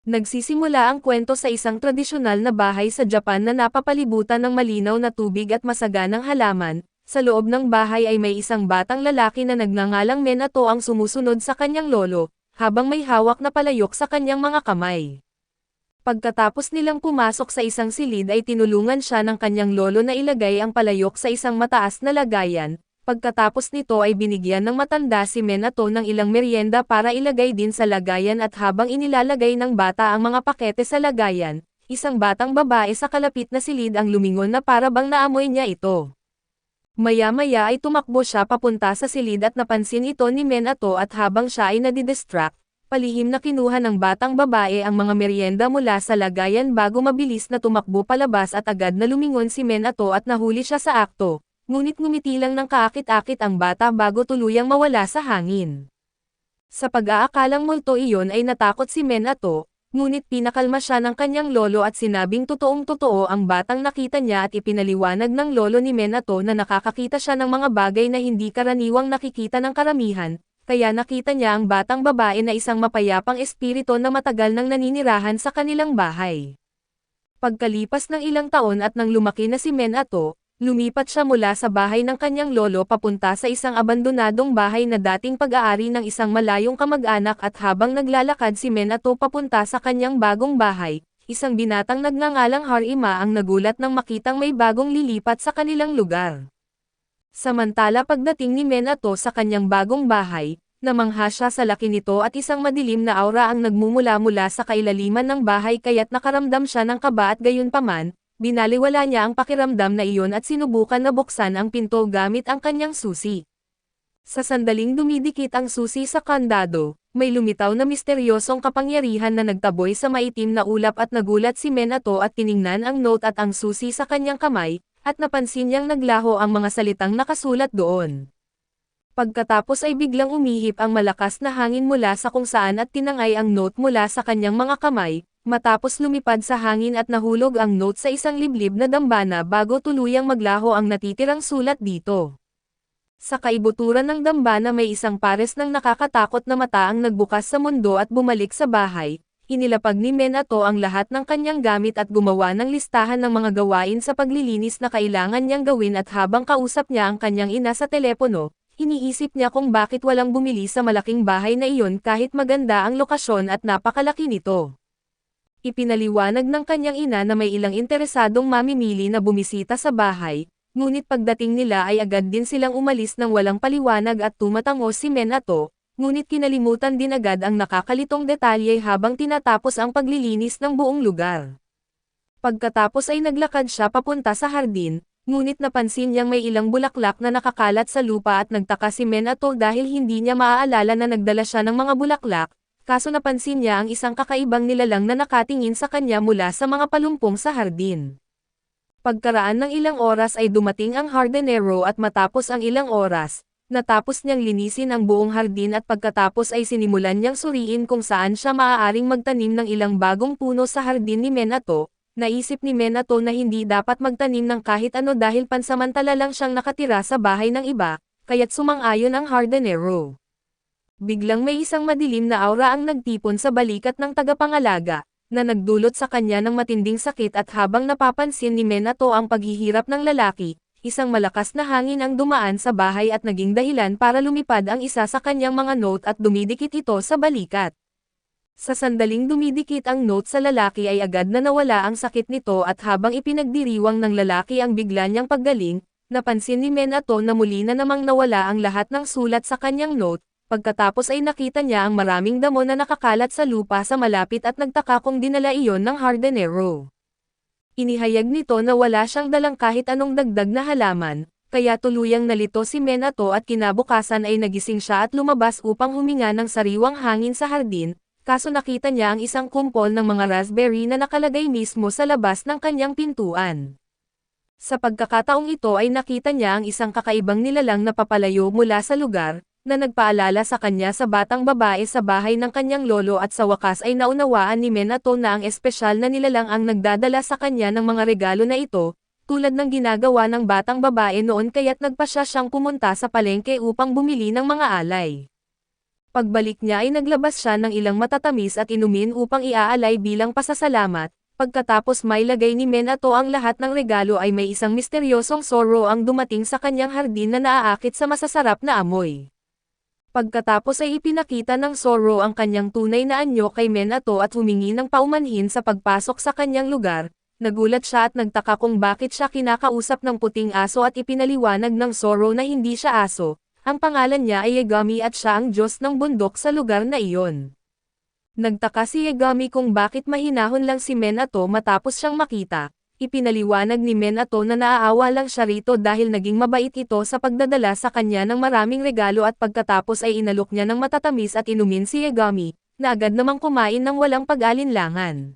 Nagsisimula ang kwento sa isang tradisyonal na bahay sa Japan na napapalibutan ng malinaw na tubig at masaganang halaman. Sa loob ng bahay ay may isang batang lalaki na nagngangalang Minato ang sumusunod sa kanyang lolo, habang may hawak na palayok sa kanyang mga kamay. Pagkatapos nilang pumasok sa isang silid ay tinulungan siya ng kanyang lolo na ilagay ang palayok sa isang mataas na lagayan. Pagkatapos nito ay binigyan ng matanda si Minato ng ilang merienda para ilagay din sa lagayan at habang inilalagay ng bata ang mga pakete sa lagayan, isang batang babae sa kalapit na silid ang lumingon na para bang naamoy niya ito. Maya-maya ay tumakbo siya papunta sa silid at napansin ito ni Minato at habang siya ay nadidistract, palihim na kinuha ng batang babae ang mga merienda mula sa lagayan bago mabilis na tumakbo palabas at agad na lumingon si Minato at nahuli siya sa akto. Ngunit ngumiti lang ng kaakit-akit ang bata bago tuluyang mawala sa hangin. Sa pag-aakalang multo iyon ay natakot si Minato, ngunit pinakalma siya ng kanyang lolo at sinabing totoong-totoo ang batang nakita niya at ipinaliwanag ng lolo ni Minato na nakakakita siya ng mga bagay na hindi karaniwang nakikita ng karamihan, kaya nakita niya ang batang babae na isang mapayapang espiritu na matagal nang naninirahan sa kanilang bahay. Pagkalipas ng ilang taon at nang lumaki na si Minato, lumipat siya mula sa bahay ng kanyang lolo papunta sa isang abandonadong bahay na dating pag-aari ng isang malayong kamag-anak at habang naglalakad si Minato papunta sa kanyang bagong bahay, isang binatang nagngangalang Harima ang nagulat nang makitang may bagong lilipat sa kanilang lugar. Samantala pagdating ni Minato sa kanyang bagong bahay, namangha siya sa laki nito at isang madilim na aura ang nagmumula-mula sa kailaliman ng bahay kaya't nakaramdam siya ng kaba at gayunpaman, binaliwala niya ang pakiramdam na iyon at sinubukan na buksan ang pinto gamit ang kanyang susi. Sa sandaling dumidikit ang susi sa kandado, may lumitaw na misteryosong kapangyarihan na nagtaboy sa maitim na ulap at nagulat si Minato at tiningnan ang note at ang susi sa kanyang kamay, at napansin niyang naglaho ang mga salitang nakasulat doon. Pagkatapos ay biglang umihip ang malakas na hangin mula sa kung saan at tinangay ang note mula sa kanyang mga kamay, matapos lumipad sa hangin at nahulog ang note sa isang liblib na dambana bago tuluyang maglaho ang natitirang sulat dito. Sa kaibuturan ng dambana may isang pares ng nakakatakot na mata ang nagbukas sa mundo at bumalik sa bahay. Inilapag ni Minato ang lahat ng kanyang gamit at gumawa ng listahan ng mga gawain sa paglilinis na kailangan niyang gawin at habang kausap niya ang kanyang ina sa telepono, iniisip niya kung bakit walang bumili sa malaking bahay na iyon kahit maganda ang lokasyon at napakalaki nito. Ipinaliwanag ng kanyang ina na may ilang interesadong mamimili na bumisita sa bahay, ngunit pagdating nila ay agad din silang umalis ng walang paliwanag at tumatango si Minato, ngunit kinalimutan din agad ang nakakalitong detalye habang tinatapos ang paglilinis ng buong lugar. Pagkatapos ay naglakad siya papunta sa hardin, ngunit napansin niyang may ilang bulaklak na nakakalat sa lupa at nagtaka si Minato dahil hindi niya maaalala na nagdala siya ng mga bulaklak. Kaso napansin niya ang isang kakaibang nilalang na nakatingin sa kanya mula sa mga palumpong sa hardin. Pagkaraan ng ilang oras ay dumating ang hardinero at matapos ang ilang oras, natapos niyang linisin ang buong hardin at pagkatapos ay sinimulan niyang suriin kung saan siya maaaring magtanim ng ilang bagong puno sa hardin ni Minato. Naisip ni Minato na hindi dapat magtanim ng kahit ano dahil pansamantala lang siyang nakatira sa bahay ng iba, kaya't sumang-ayon ang hardinero. Biglang may isang madilim na aura ang nagtipon sa balikat ng tagapangalaga, na nagdulot sa kanya ng matinding sakit at habang napapansin ni Minato ang paghihirap ng lalaki, isang malakas na hangin ang dumaan sa bahay at naging dahilan para lumipad ang isa sa kanyang mga note at dumidikit ito sa balikat. Sa sandaling dumidikit ang note sa lalaki ay agad na nawala ang sakit nito at habang ipinagdiriwang ng lalaki ang bigla niyang paggaling, napansin ni Minato na muli na namang nawala ang lahat ng sulat sa kanyang note. Pagkatapos ay nakita niya ang maraming damo na nakakalat sa lupa sa malapit at nagtaka kung dinala iyon ng hardinero. Inihayag nito na wala siyang dalang kahit anong dagdag na halaman, kaya tuluyang nalito si Minato at kinabukasan ay nagising siya at lumabas upang huminga ng sariwang hangin sa hardin, kaso nakita niya ang isang kumpol ng mga raspberry na nakalagay mismo sa labas ng kanyang pintuan. Sa pagkakataong ito ay nakita niya ang isang kakaibang nilalang na papalayo mula sa lugar, na nagpaalala sa kanya sa batang babae sa bahay ng kanyang lolo at sa wakas ay naunawaan ni Minato na ang espesyal na nilalang ang nagdadala sa kanya ng mga regalo na ito, tulad ng ginagawa ng batang babae noon kaya't nagpasya siyang pumunta sa palengke upang bumili ng mga alay. Pagbalik niya ay naglabas siya ng ilang matatamis at inumin upang iaalay bilang pasasalamat. Pagkatapos mailagay ni Minato ang lahat ng regalo ay may isang misteryosong Zoro ang dumating sa kanyang hardin na naaakit sa masasarap na amoy. Pagkatapos ay ipinakita ng Zoro ang kanyang tunay na anyo kay Minato at humingi ng paumanhin sa pagpasok sa kanyang lugar. Nagulat siya at nagtaka kung bakit siya kinakausap ng puting aso at ipinaliwanag ng Zoro na hindi siya aso. Ang pangalan niya ay Yagami at siya ang Diyos ng bundok sa lugar na iyon. Nagtaka si Yagami kung bakit mahinahon lang si Minato matapos siyang makita. Ipinaliwanag ni Minato na naaawa lang siya rito dahil naging mabait ito sa pagdadala sa kanya ng maraming regalo at pagkatapos ay inalok niya ng matatamis at inumin si Yagami, na agad namang kumain ng walang pag-alinlangan.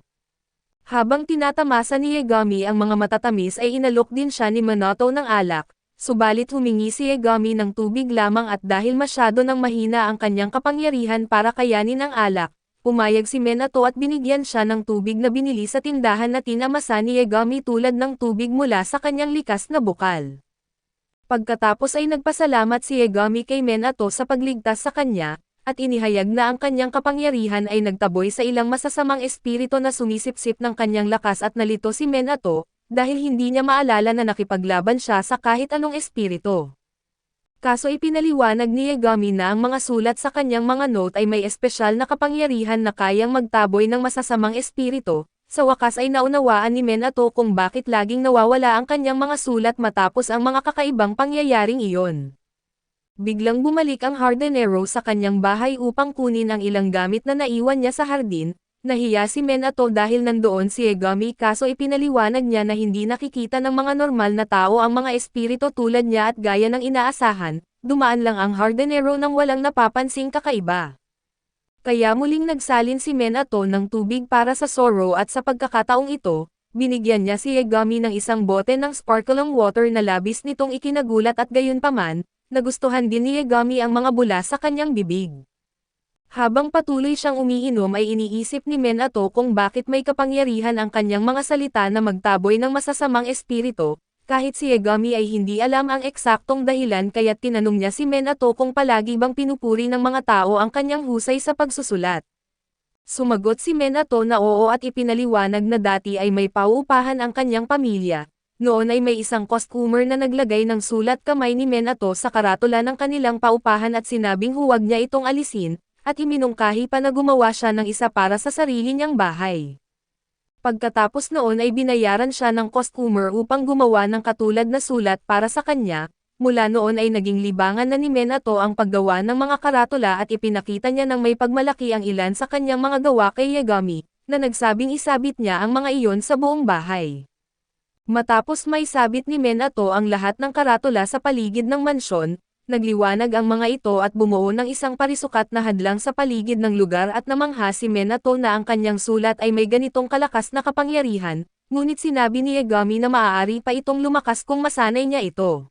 Habang tinatamasa ni Yagami ang mga matatamis ay inalok din siya ni Minato ng alak, subalit humingi si Yagami ng tubig lamang at dahil masyado nang mahina ang kanyang kapangyarihan para kayanin ang alak, pumayag si Minato at binigyan siya ng tubig na binili sa tindahan na tinamasa ni Yagami tulad ng tubig mula sa kanyang likas na bukal. Pagkatapos ay nagpasalamat si Yagami kay Minato sa pagligtas sa kanya, at inihayag na ang kanyang kapangyarihan ay nagtaboy sa ilang masasamang espiritu na sumisipsip ng kanyang lakas at nalito si Minato, dahil hindi niya maalala na nakipaglaban siya sa kahit anong espiritu. Kaso ipinaliwanag ni Yagami na ang mga sulat sa kanyang mga note ay may espesyal na kapangyarihan na kayang magtaboy ng masasamang espiritu. Sa wakas ay naunawaan ni Minato kung bakit laging nawawala ang kanyang mga sulat matapos ang mga kakaibang pangyayaring iyon. Biglang bumalik ang hardinero sa kanyang bahay upang kunin ang ilang gamit na naiwan niya sa hardin. Nahiya si Minato dahil nandoon si Yagami kaso ipinaliwanag niya na hindi nakikita ng mga normal na tao ang mga espiritu tulad niya at gaya ng inaasahan, dumaan lang ang hardinero nang walang napapansing kakaiba. Kaya muling nagsalin si Minato ng tubig para sa Zoro at sa pagkakataong ito, binigyan niya si Yagami ng isang bote ng sparkling water na labis nitong ikinagulat at gayunpaman, nagustuhan din ni Yagami ang mga bula sa kanyang bibig. Habang patuloy siyang umiinom ay iniisip ni Minato kung bakit may kapangyarihan ang kanyang mga salita na magtaboy ng masasamang espiritu, kahit si Yagami ay hindi alam ang eksaktong dahilan kaya't tinanong niya si Minato kung palagi bang pinupuri ng mga tao ang kanyang husay sa pagsusulat. Sumagot si Minato na oo at ipinaliwanag na dati ay may pauupahan ang kanyang pamilya. Noon ay may isang customer na naglagay ng sulat kamay ni Minato sa karatula ng kanilang paupahan at sinabing huwag niya itong alisin, at iminungkahi pa na gumawa siya ng isa para sa sarili niyang bahay. Pagkatapos noon ay binayaran siya ng customer upang gumawa ng katulad na sulat para sa kanya. Mula noon ay naging libangan na ni Minato ang paggawa ng mga karatula at ipinakita niya ng may pagmalaki ang ilan sa kanyang mga gawa kay Yagami, na nagsabing isabit niya ang mga iyon sa buong bahay. Matapos may sabit ni Minato ang lahat ng karatula sa paligid ng mansyon, nagliwanag ang mga ito at bumuo ng isang parisukat na hadlang sa paligid ng lugar at namangha si Minato na ang kanyang sulat ay may ganitong kalakas na kapangyarihan, ngunit sinabi ni Yagami na maaari pa itong lumakas kung masanay niya ito.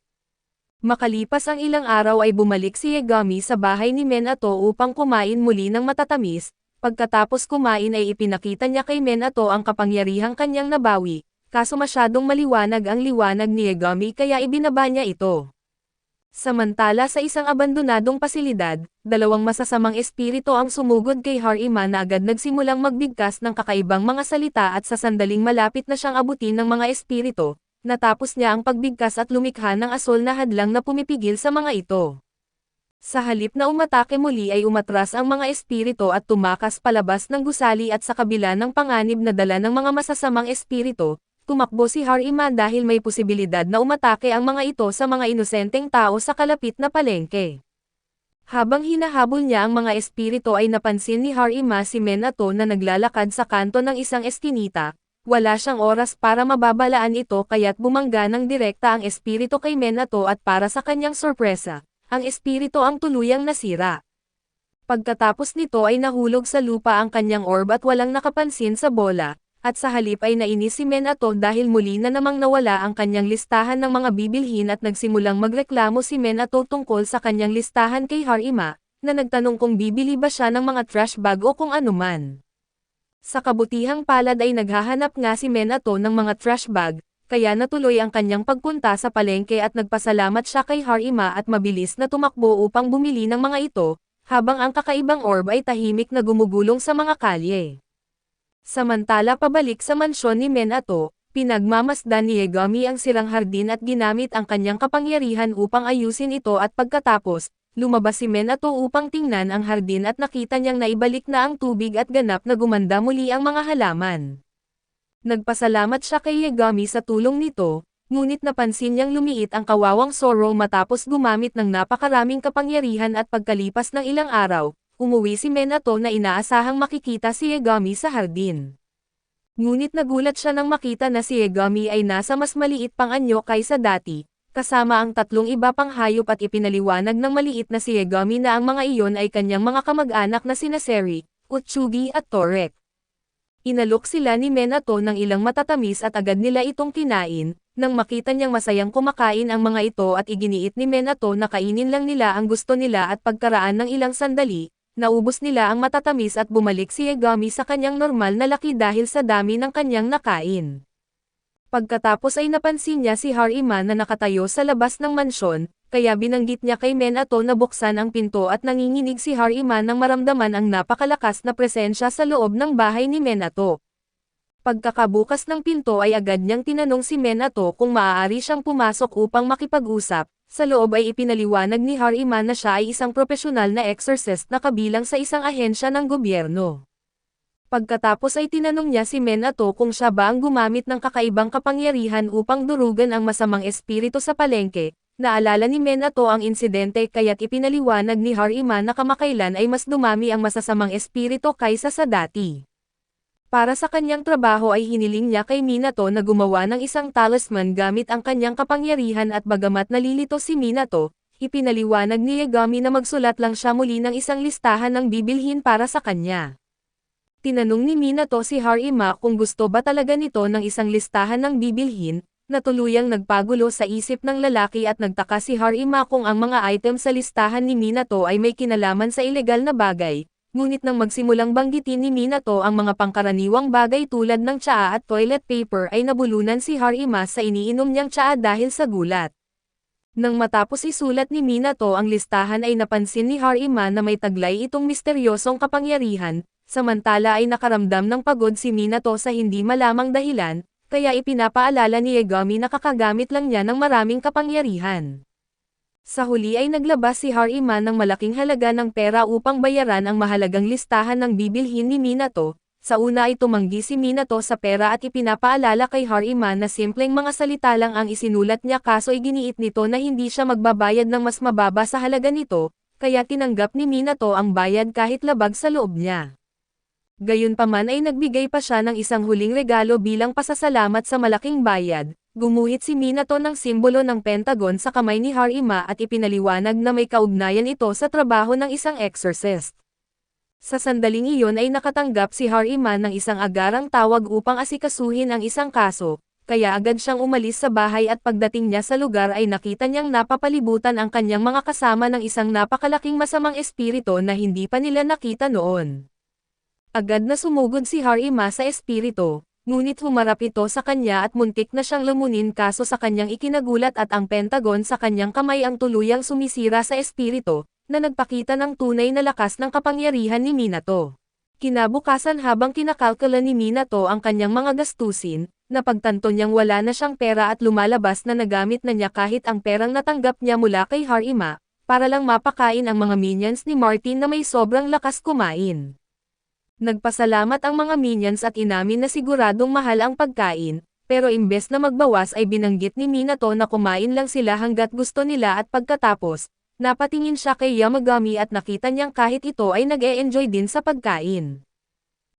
Makalipas ang ilang araw ay bumalik si Yagami sa bahay ni Minato upang kumain muli ng matatamis, pagkatapos kumain ay ipinakita niya kay Minato ang kapangyarihang kanyang nabawi, kaso masyadong maliwanag ang liwanag ni Yagami kaya ibinaba niya ito. Samantala sa isang abandonadong pasilidad, dalawang masasamang espiritu ang sumugod kay Harima na agad nagsimulang magbigkas ng kakaibang mga salita at sa sandaling malapit na siyang abutin ng mga espiritu, natapos niya ang pagbigkas at lumikha ng asol na hadlang na pumipigil sa mga ito. Sa halip na umatake muli ay umatras ang mga espiritu at tumakas palabas ng gusali at sa kabila ng panganib na dala ng mga masasamang espiritu, tumakbo si Harima dahil may posibilidad na umatake ang mga ito sa mga inosenteng tao sa kalapit na palengke. Habang hinahabol niya ang mga espiritu ay napansin ni Harima si Minato na naglalakad sa kanto ng isang eskinita. Wala siyang oras para mababalaan ito kaya't bumangga ng direkta ang espiritu kay Minato at para sa kanyang sorpresa, ang espiritu ang tuluyang nasira. Pagkatapos nito ay nahulog sa lupa ang kanyang orb at walang nakapansin sa bola. At sa halip ay nainis si Minato dahil muli na namang nawala ang kanyang listahan ng mga bibilhin at nagsimulang magreklamo si Minato tungkol sa kanyang listahan kay Harima, na nagtanong kung bibili ba siya ng mga trash bag o kung anuman. Sa kabutihang palad ay naghahanap nga si Minato ng mga trash bag, kaya natuloy ang kanyang pagpunta sa palengke at nagpasalamat siya kay Harima at mabilis na tumakbo upang bumili ng mga ito. habang ang kakaibang orb ay tahimik na gumugulong sa mga kalye. Samantala pabalik sa mansyon ni Minato, pinagmamasdan ni Yagami ang sirang hardin at ginamit ang kanyang kapangyarihan upang ayusin ito at pagkatapos, lumabas si Minato upang tingnan ang hardin at nakita niyang naibalik na ang tubig at ganap na gumanda muli ang mga halaman. Nagpasalamat siya kay Yagami sa tulong nito, ngunit napansin niyang lumiit ang kawawang Zoro matapos gumamit ng napakaraming kapangyarihan at pagkalipas ng ilang araw, umuwi si Minato na inaasahang makikita si Yagami sa hardin. Ngunit nagulat siya nang makita na si Yagami ay nasa mas maliit pang anyo kaysa dati, kasama ang tatlong iba pang hayop at ipinaliwanag ng maliit na si Yagami na ang mga iyon ay kanyang mga kamag-anak na sina Seri, Utsugi at Torek. Inalok sila ni Minato ng ilang matatamis at agad nila itong kinain, nang makita niyang masayang kumakain ang mga ito at iginiit ni Minato na kainin lang nila ang gusto nila at pagkaraan ng ilang sandali, naubos nila ang matatamis at bumalik si Yagami sa kanyang normal na laki dahil sa dami ng kanyang nakain. Pagkatapos ay napansin niya si Harima na nakatayo sa labas ng mansyon, kaya binanggit niya kay Minato na buksan ang pinto at nanginginig si Harima nang maramdaman ang napakalakas na presensya sa loob ng bahay ni Minato. Pagkakabukas ng pinto ay agad niyang tinanong si Minato kung maaari siyang pumasok upang makipag-usap. Sa loob ay ipinaliwanag ni Harima na siya ay isang profesional na exorcist na kabilang sa isang ahensya ng gobyerno. Pagkatapos ay tinanong niya si Minato kung siya ba ang gumamit ng kakaibang kapangyarihan upang durugan ang masamang espiritu sa palengke. Naalala ni Minato ang insidente kaya't ipinaliwanag ni Harima na kamakailan ay mas dumami ang masasamang espiritu kaysa sa dati. Para sa kanyang trabaho ay hiniling niya kay Minato na gumawa ng isang talisman gamit ang kanyang kapangyarihan at bagamat nalilito si Minato, ipinaliwanag ni Yagami na magsulat lang siya muli ng isang listahan ng bibilhin para sa kanya. Tinanong ni Minato si Harima kung gusto ba talaga nito ng isang listahan ng bibilhin, na tuluyang nagpagulo sa isip ng lalaki at nagtaka si Harima kung ang mga item sa listahan ni Minato ay may kinalaman sa ilegal na bagay, ngunit nang magsimulang banggitin ni Minato ang mga pangkaraniwang bagay tulad ng tsaa at toilet paper ay nabulunan si Harima sa iniinom niyang tsaa dahil sa gulat. Nang matapos isulat ni Minato ang listahan ay napansin ni Harima na may taglay itong misteryosong kapangyarihan, samantala ay nakaramdam ng pagod si Minato sa hindi malamang dahilan, kaya ipinapaalala ni Yagami na kakagamit lang niya ng maraming kapangyarihan. Sa huli ay naglabas si Harima ng malaking halaga ng pera upang bayaran ang mahalagang listahan ng bibilhin ni Minato. Sa una ay tumanggi si Minato sa pera at ipinapaalala kay Harima na simpleng mga salita lang ang isinulat niya kaso iginiit nito na hindi siya magbabayad ng mas mababa sa halaga nito, kaya tinanggap ni Minato ang bayad kahit labag sa loob niya. Gayunpaman ay nagbigay pa siya ng isang huling regalo bilang pasasalamat sa malaking bayad. Gumuhit si Minato ng simbolo ng Pentagon sa kamay ni Harima at ipinaliwanag na may kaugnayan ito sa trabaho ng isang exorcist. Sa sandaling iyon ay nakatanggap si Harima ng isang agarang tawag upang asikasuhin ang isang kaso, kaya agad siyang umalis sa bahay at pagdating niya sa lugar ay nakita niyang napapalibutan ang kanyang mga kasama ng isang napakalaking masamang espiritu na hindi pa nila nakita noon. Agad na sumugod si Harima sa espiritu, ngunit humarap ito sa kanya at muntik na siyang lumunin kaso sa kanyang ikinagulat at ang Pentagon sa kanyang kamay ang tuluyang sumisira sa espiritu, na nagpakita ng tunay na lakas ng kapangyarihan ni Minato. Kinabukasan habang kinakalkula ni Minato ang kanyang mga gastusin, napagtanto niyang wala na siyang pera at lumalabas na nagamit na niya kahit ang perang natanggap niya mula kay Harima, para lang mapakain ang mga minions ni Martin na may sobrang lakas kumain. Nagpasalamat ang mga minions at inamin na siguradong mahal ang pagkain, pero imbes na magbawas ay binanggit ni Minato na kumain lang sila hanggat gusto nila at pagkatapos, napatingin siya kay Yamagami at nakita niyang kahit ito ay nag-e-enjoy din sa pagkain.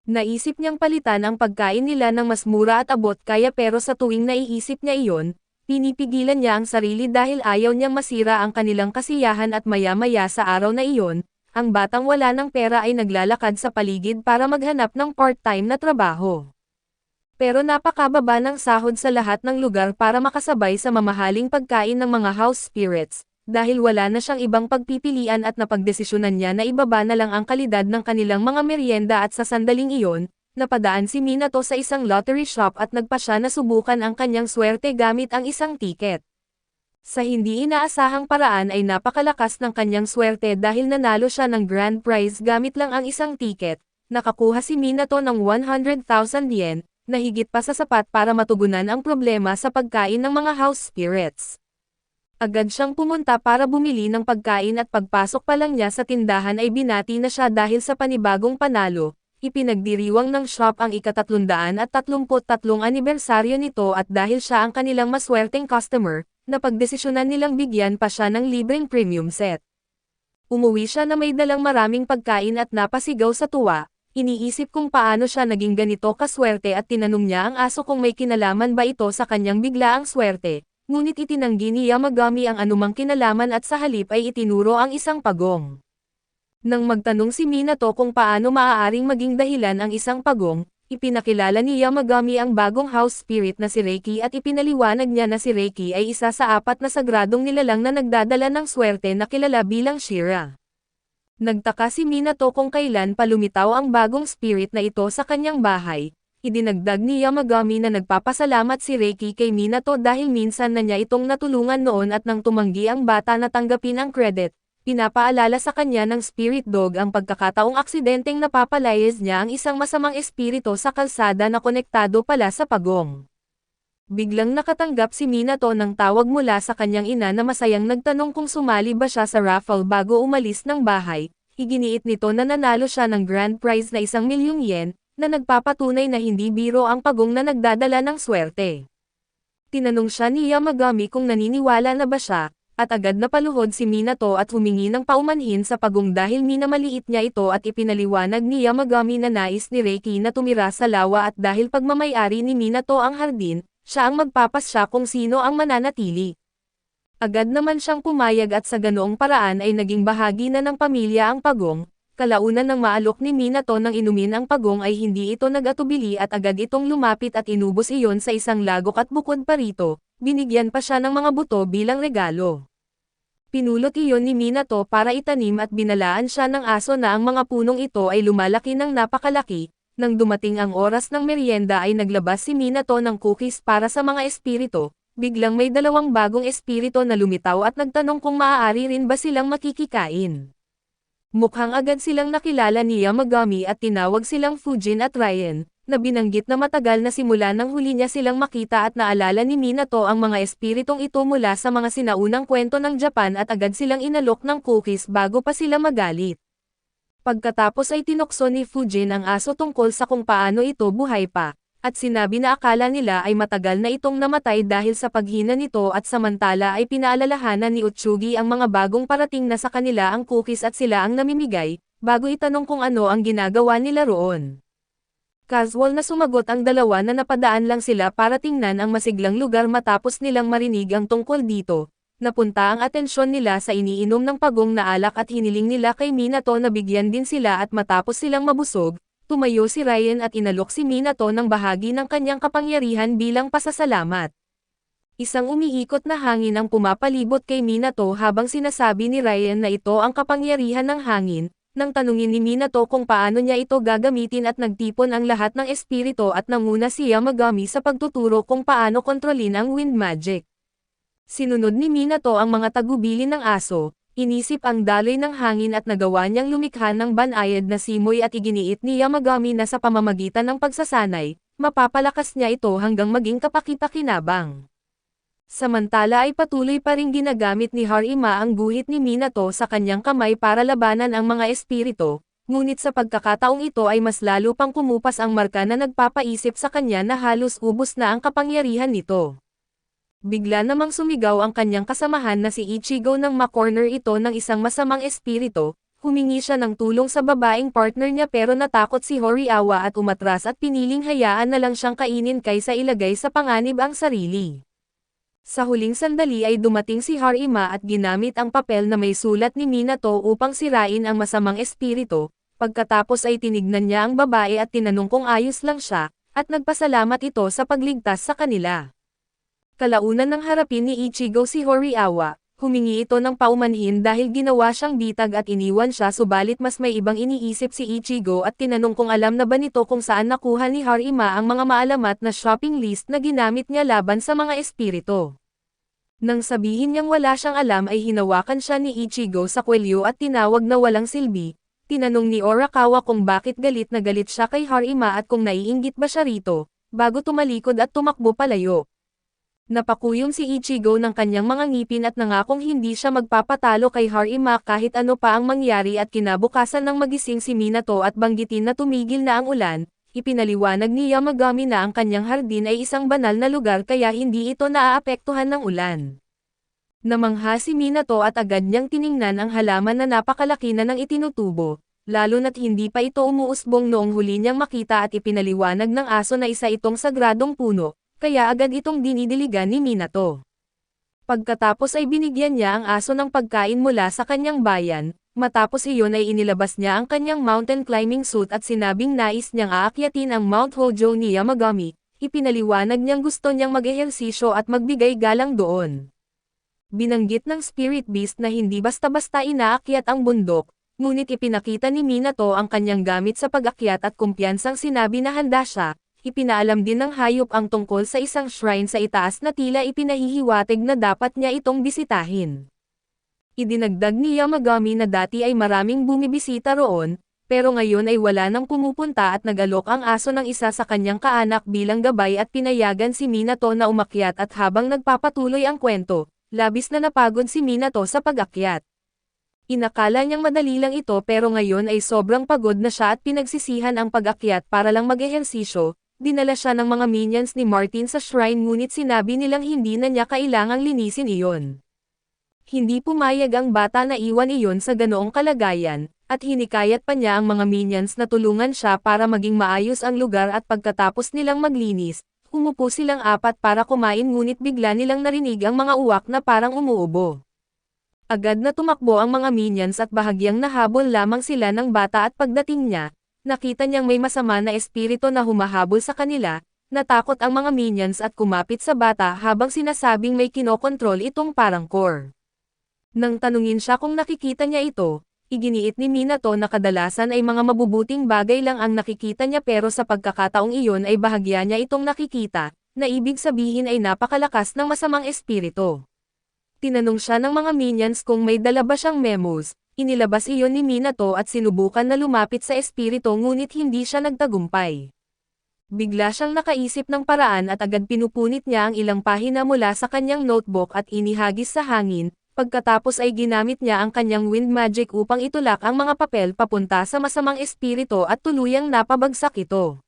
Naisip niyang palitan ang pagkain nila ng mas mura at abot kaya pero sa tuwing naiisip niya iyon, pinipigilan niya ang sarili dahil ayaw niyang masira ang kanilang kasiyahan at maya-maya sa araw na iyon, ang batang wala ng pera ay naglalakad sa paligid para maghanap ng part-time na trabaho. Pero napakababa ng sahod sa lahat ng lugar para makasabay sa mamahaling pagkain ng mga house spirits, dahil wala na siyang ibang pagpipilian at napagdesisyonan niya na ibaba na lang ang kalidad ng kanilang mga merienda at sa sandaling iyon, napadaan si Minato sa isang lottery shop at nagpa siya na subukan ang kanyang swerte gamit ang isang tiket. Sa hindi inaasahang paraan ay napakalakas ng kanyang swerte dahil nanalo siya ng grand prize gamit lang ang isang tiket. Nakakuha si Minato ng 100,000 yen, na higit pa sa sapat para matugunan ang problema sa pagkain ng mga house spirits. Agad siyang pumunta para bumili ng pagkain at pagpasok pa lang niya sa tindahan ay binati na siya dahil sa panibagong panalo. Ipinagdiriwang ng shop ang ika-333 anibersaryo nito at dahil siya ang kanilang maswerteng customer, napagdesisyonan nilang bigyan pa siya ng libreng premium set. Umuwi siya na may dalang maraming pagkain at napasigaw sa tuwa. Iniisip kung paano siya naging ganito kaswerte at tinanong niya ang aso kung may kinalaman ba ito sa kanyang biglaang swerte, ngunit itinanggi ni Yamagami ang anumang kinalaman at sa halip ay itinuro ang isang pagong. Nang magtanong si Minato kung paano maaaring maging dahilan ang isang pagong, ipinakilala ni Yamagami ang bagong house spirit na si Reiki at ipinaliwanag niya na si Reiki ay isa sa 4 na sagradong nilalang na nagdadala ng swerte na kilala bilang Shira. Nagtaka si Minato kung kailan pa lumitaw ang bagong spirit na ito sa kanyang bahay. Idinagdag ni Yamagami na nagpapasalamat si Reiki kay Minato dahil minsan na niya itong natulungan noon at nang tumanggi ang bata na tanggapin ang credit. Pinapaalala sa kanya ng spirit dog ang pagkakataong aksidenteng napapalayas niya ang isang masamang espiritu sa kalsada na konektado pala sa pagong. Biglang nakatanggap si Minato ng tawag mula sa kanyang ina na masayang nagtanong kung sumali ba siya sa raffle bago umalis ng bahay. Iginiit nito na nanalo siya ng grand prize na 1,000,000 yen, na nagpapatunay na hindi biro ang pagong na nagdadala ng swerte. Tinanong siya ni Yamagami kung naniniwala na ba siya, at agad na paluhod si Minato at humingi ng paumanhin sa pagong dahil minamaliit niya ito at ipinaliwanag ni Yamagami na nais ni Reiki na tumira sa lawa at dahil pagmamayari ni Minato ang hardin, siya ang magpapasya kung sino ang mananatili. Agad naman siyang pumayag at sa ganoong paraan ay naging bahagi na ng pamilya ang pagong. Kalaunan ng maalok ni Minato nang inumin ang pagong ay hindi ito nag-atubili at agad itong lumapit at inubos iyon sa isang lagok at bukod pa rito, binigyan pa siya ng mga buto bilang regalo. Pinulot iyon ni Minato para itanim at binalaan siya ng aso na ang mga punong ito ay lumalaki ng napakalaki. Nang dumating ang oras ng merienda ay naglabas si Minato ng cookies para sa mga espiritu. Biglang may 2 bagong espiritu na lumitaw at nagtanong kung maaari rin ba silang makikikain. Mukhang agad silang nakilala ni Yamagami at tinawag silang Fujin at Ryan, na binanggit na matagal na simula nang huli niya silang makita at naalala ni Minato ang mga espiritong ito mula sa mga sinaunang kwento ng Japan at agad silang inalok ng cookies bago pa sila magalit. Pagkatapos ay tinukso ni Fujin ang aso tungkol sa kung paano ito buhay pa, at sinabi na akala nila ay matagal na itong namatay dahil sa paghina nito at samantala ay pinaalalahanan ni Utsugi ang mga bagong parating na sa kanila ang cookies at sila ang namimigay, bago itanong kung ano ang ginagawa nila roon. Casual na sumagot ang dalawa na napadaan lang sila para tingnan ang masiglang lugar matapos nilang marinig ang tungkol dito. Napunta ang atensyon nila sa iniinom ng pagong na alak at hiniling nila kay Minato na bigyan din sila at matapos silang mabusog, tumayo si Ryan at inalok si Minato ng bahagi ng kanyang kapangyarihan bilang pasasalamat. Isang umiikot na hangin ang pumapalibot kay Minato habang sinasabi ni Ryan na ito ang kapangyarihan ng hangin. Nang tanungin ni Minato kung paano niya ito gagamitin at nagtipon ang lahat ng espiritu at nanguna si Yamagami sa pagtuturo kung paano kontrolin ang wind magic. Sinunod ni Minato ang mga tagubilin ng aso, inisip ang daloy ng hangin at nagawa niyang lumikha ng banayad na simoy at iginiit ni Yamagami na sa pamamagitan ng pagsasanay, mapapalakas niya ito hanggang maging kapaki-pakinabang. Samantala ay patuloy pa ring ginagamit ni Harima ang guhit ni Minato sa kanyang kamay para labanan ang mga espiritu, ngunit sa pagkakataong ito ay mas lalo pang kumupas ang marka na nagpapaisip sa kanya na halos ubos na ang kapangyarihan nito. Bigla namang sumigaw ang kanyang kasamahan na si Ichigo nang ma-corner ito ng isang masamang espiritu, humingi siya ng tulong sa babaeng partner niya pero natakot si Horiawa at umatras at piniling hayaan na lang siyang kainin kaysa ilagay sa panganib ang sarili. Sa huling sandali ay dumating si Harima at ginamit ang papel na may sulat ni Minato upang sirain ang masamang espiritu, pagkatapos ay tinignan niya ang babae at tinanong kung ayos lang siya, at nagpasalamat ito sa pagligtas sa kanila. Kalaunan ng harapin ni Ichigo si Horiawa, humingi ito ng paumanhin dahil ginawa siyang bitag at iniwan siya subalit mas may ibang iniisip si Ichigo at tinanong kung alam na ba nito kung saan nakuha ni Harima ang mga maalamat na shopping list na ginamit niya laban sa mga espiritu. Nang sabihin niyang wala siyang alam ay hinawakan siya ni Ichigo sa kwelyo at tinawag na walang silbi. Tinanong ni Orakawa kung bakit galit na galit siya kay Harima at kung naiinggit ba siya rito, bago tumalikod at tumakbo palayo. Napakuyom si Ichigo ng kanyang mga ngipin at nangakong hindi siya magpapatalo kay Harima kahit ano pa ang mangyari at kinabukasan ng magising si Minato at banggitin na tumigil na ang ulan. Ipinaliwanag ni Yamagami na ang kanyang hardin ay isang banal na lugar kaya hindi ito naaapektuhan ng ulan. Namangha si Minato at agad niyang tiningnan ang halaman na napakalaki na ng itinutubo, lalo na't hindi pa ito umuusbong noong huli niyang makita at ipinaliwanag ng aso na isa itong sagradong puno, kaya agad itong dinidiligan ni Minato. Pagkatapos ay binigyan niya ang aso ng pagkain mula sa kanyang bayan. Matapos iyon ay inilabas niya ang kanyang mountain climbing suit at sinabing nais niyang aakyatin ang Mount Hojo ni Yamagami, ipinaliwanag niyang gusto niyang mag-ehersisyo at magbigay galang doon. Binanggit ng Spirit Beast na hindi basta-basta inaakyat ang bundok, ngunit ipinakita ni Minato ang kanyang gamit sa pag-akyat at kumpiyansang sinabi na handa siya. Ipinaalam din ng hayop ang tungkol sa isang shrine sa itaas na tila ipinahihiwatig na dapat niya itong bisitahin. Idinagdag ni Yamagami na dati ay maraming bumibisita roon, pero ngayon ay wala nang pumupunta at nagalok ang aso ng isa sa kanyang kaanak bilang gabay at pinayagan si Minato na umakyat at habang nagpapatuloy ang kwento, labis na napagod si Minato sa pag-akyat. Inakala niyang madali lang ito pero ngayon ay sobrang pagod na siya at pinagsisihan ang pag-akyat para lang mag-ehersisyo. Dinala siya ng mga minions ni Martin sa shrine ngunit sinabi nilang hindi na niya kailangang linisin iyon. Hindi pumayag ang bata na iwan iyon sa ganoong kalagayan, at hinikayat pa niya ang mga minions na tulungan siya para maging maayos ang lugar at pagkatapos nilang maglinis, umupo silang apat para kumain ngunit bigla nilang narinig ang mga uwak na parang umuubo. Agad na tumakbo ang mga minions at bahagyang nahabol lamang sila ng bata at pagdating niya, nakita niyang may masama na espiritu na humahabol sa kanila, natakot ang mga minions at kumapit sa bata habang sinasabing may kinokontrol itong parang core. Nang tanungin siya kung nakikita niya ito, iginiit ni Minato na kadalasan ay mga mabubuting bagay lang ang nakikita niya pero sa pagkakataong iyon ay bahagya niya itong nakikita, na ibig sabihin ay napakalakas ng masamang espiritu. Tinanong siya ng mga minions kung may dala ba siyang memos, inilabas iyon ni Minato at sinubukan na lumapit sa espiritu ngunit hindi siya nagtagumpay. Bigla siyang nakaisip ng paraan at agad pinupunit niya ang ilang pahina mula sa kanyang notebook at inihagis sa hangin. Pagkatapos ay ginamit niya ang kanyang wind magic upang itulak ang mga papel papunta sa masamang espiritu at tuluyang napabagsak ito.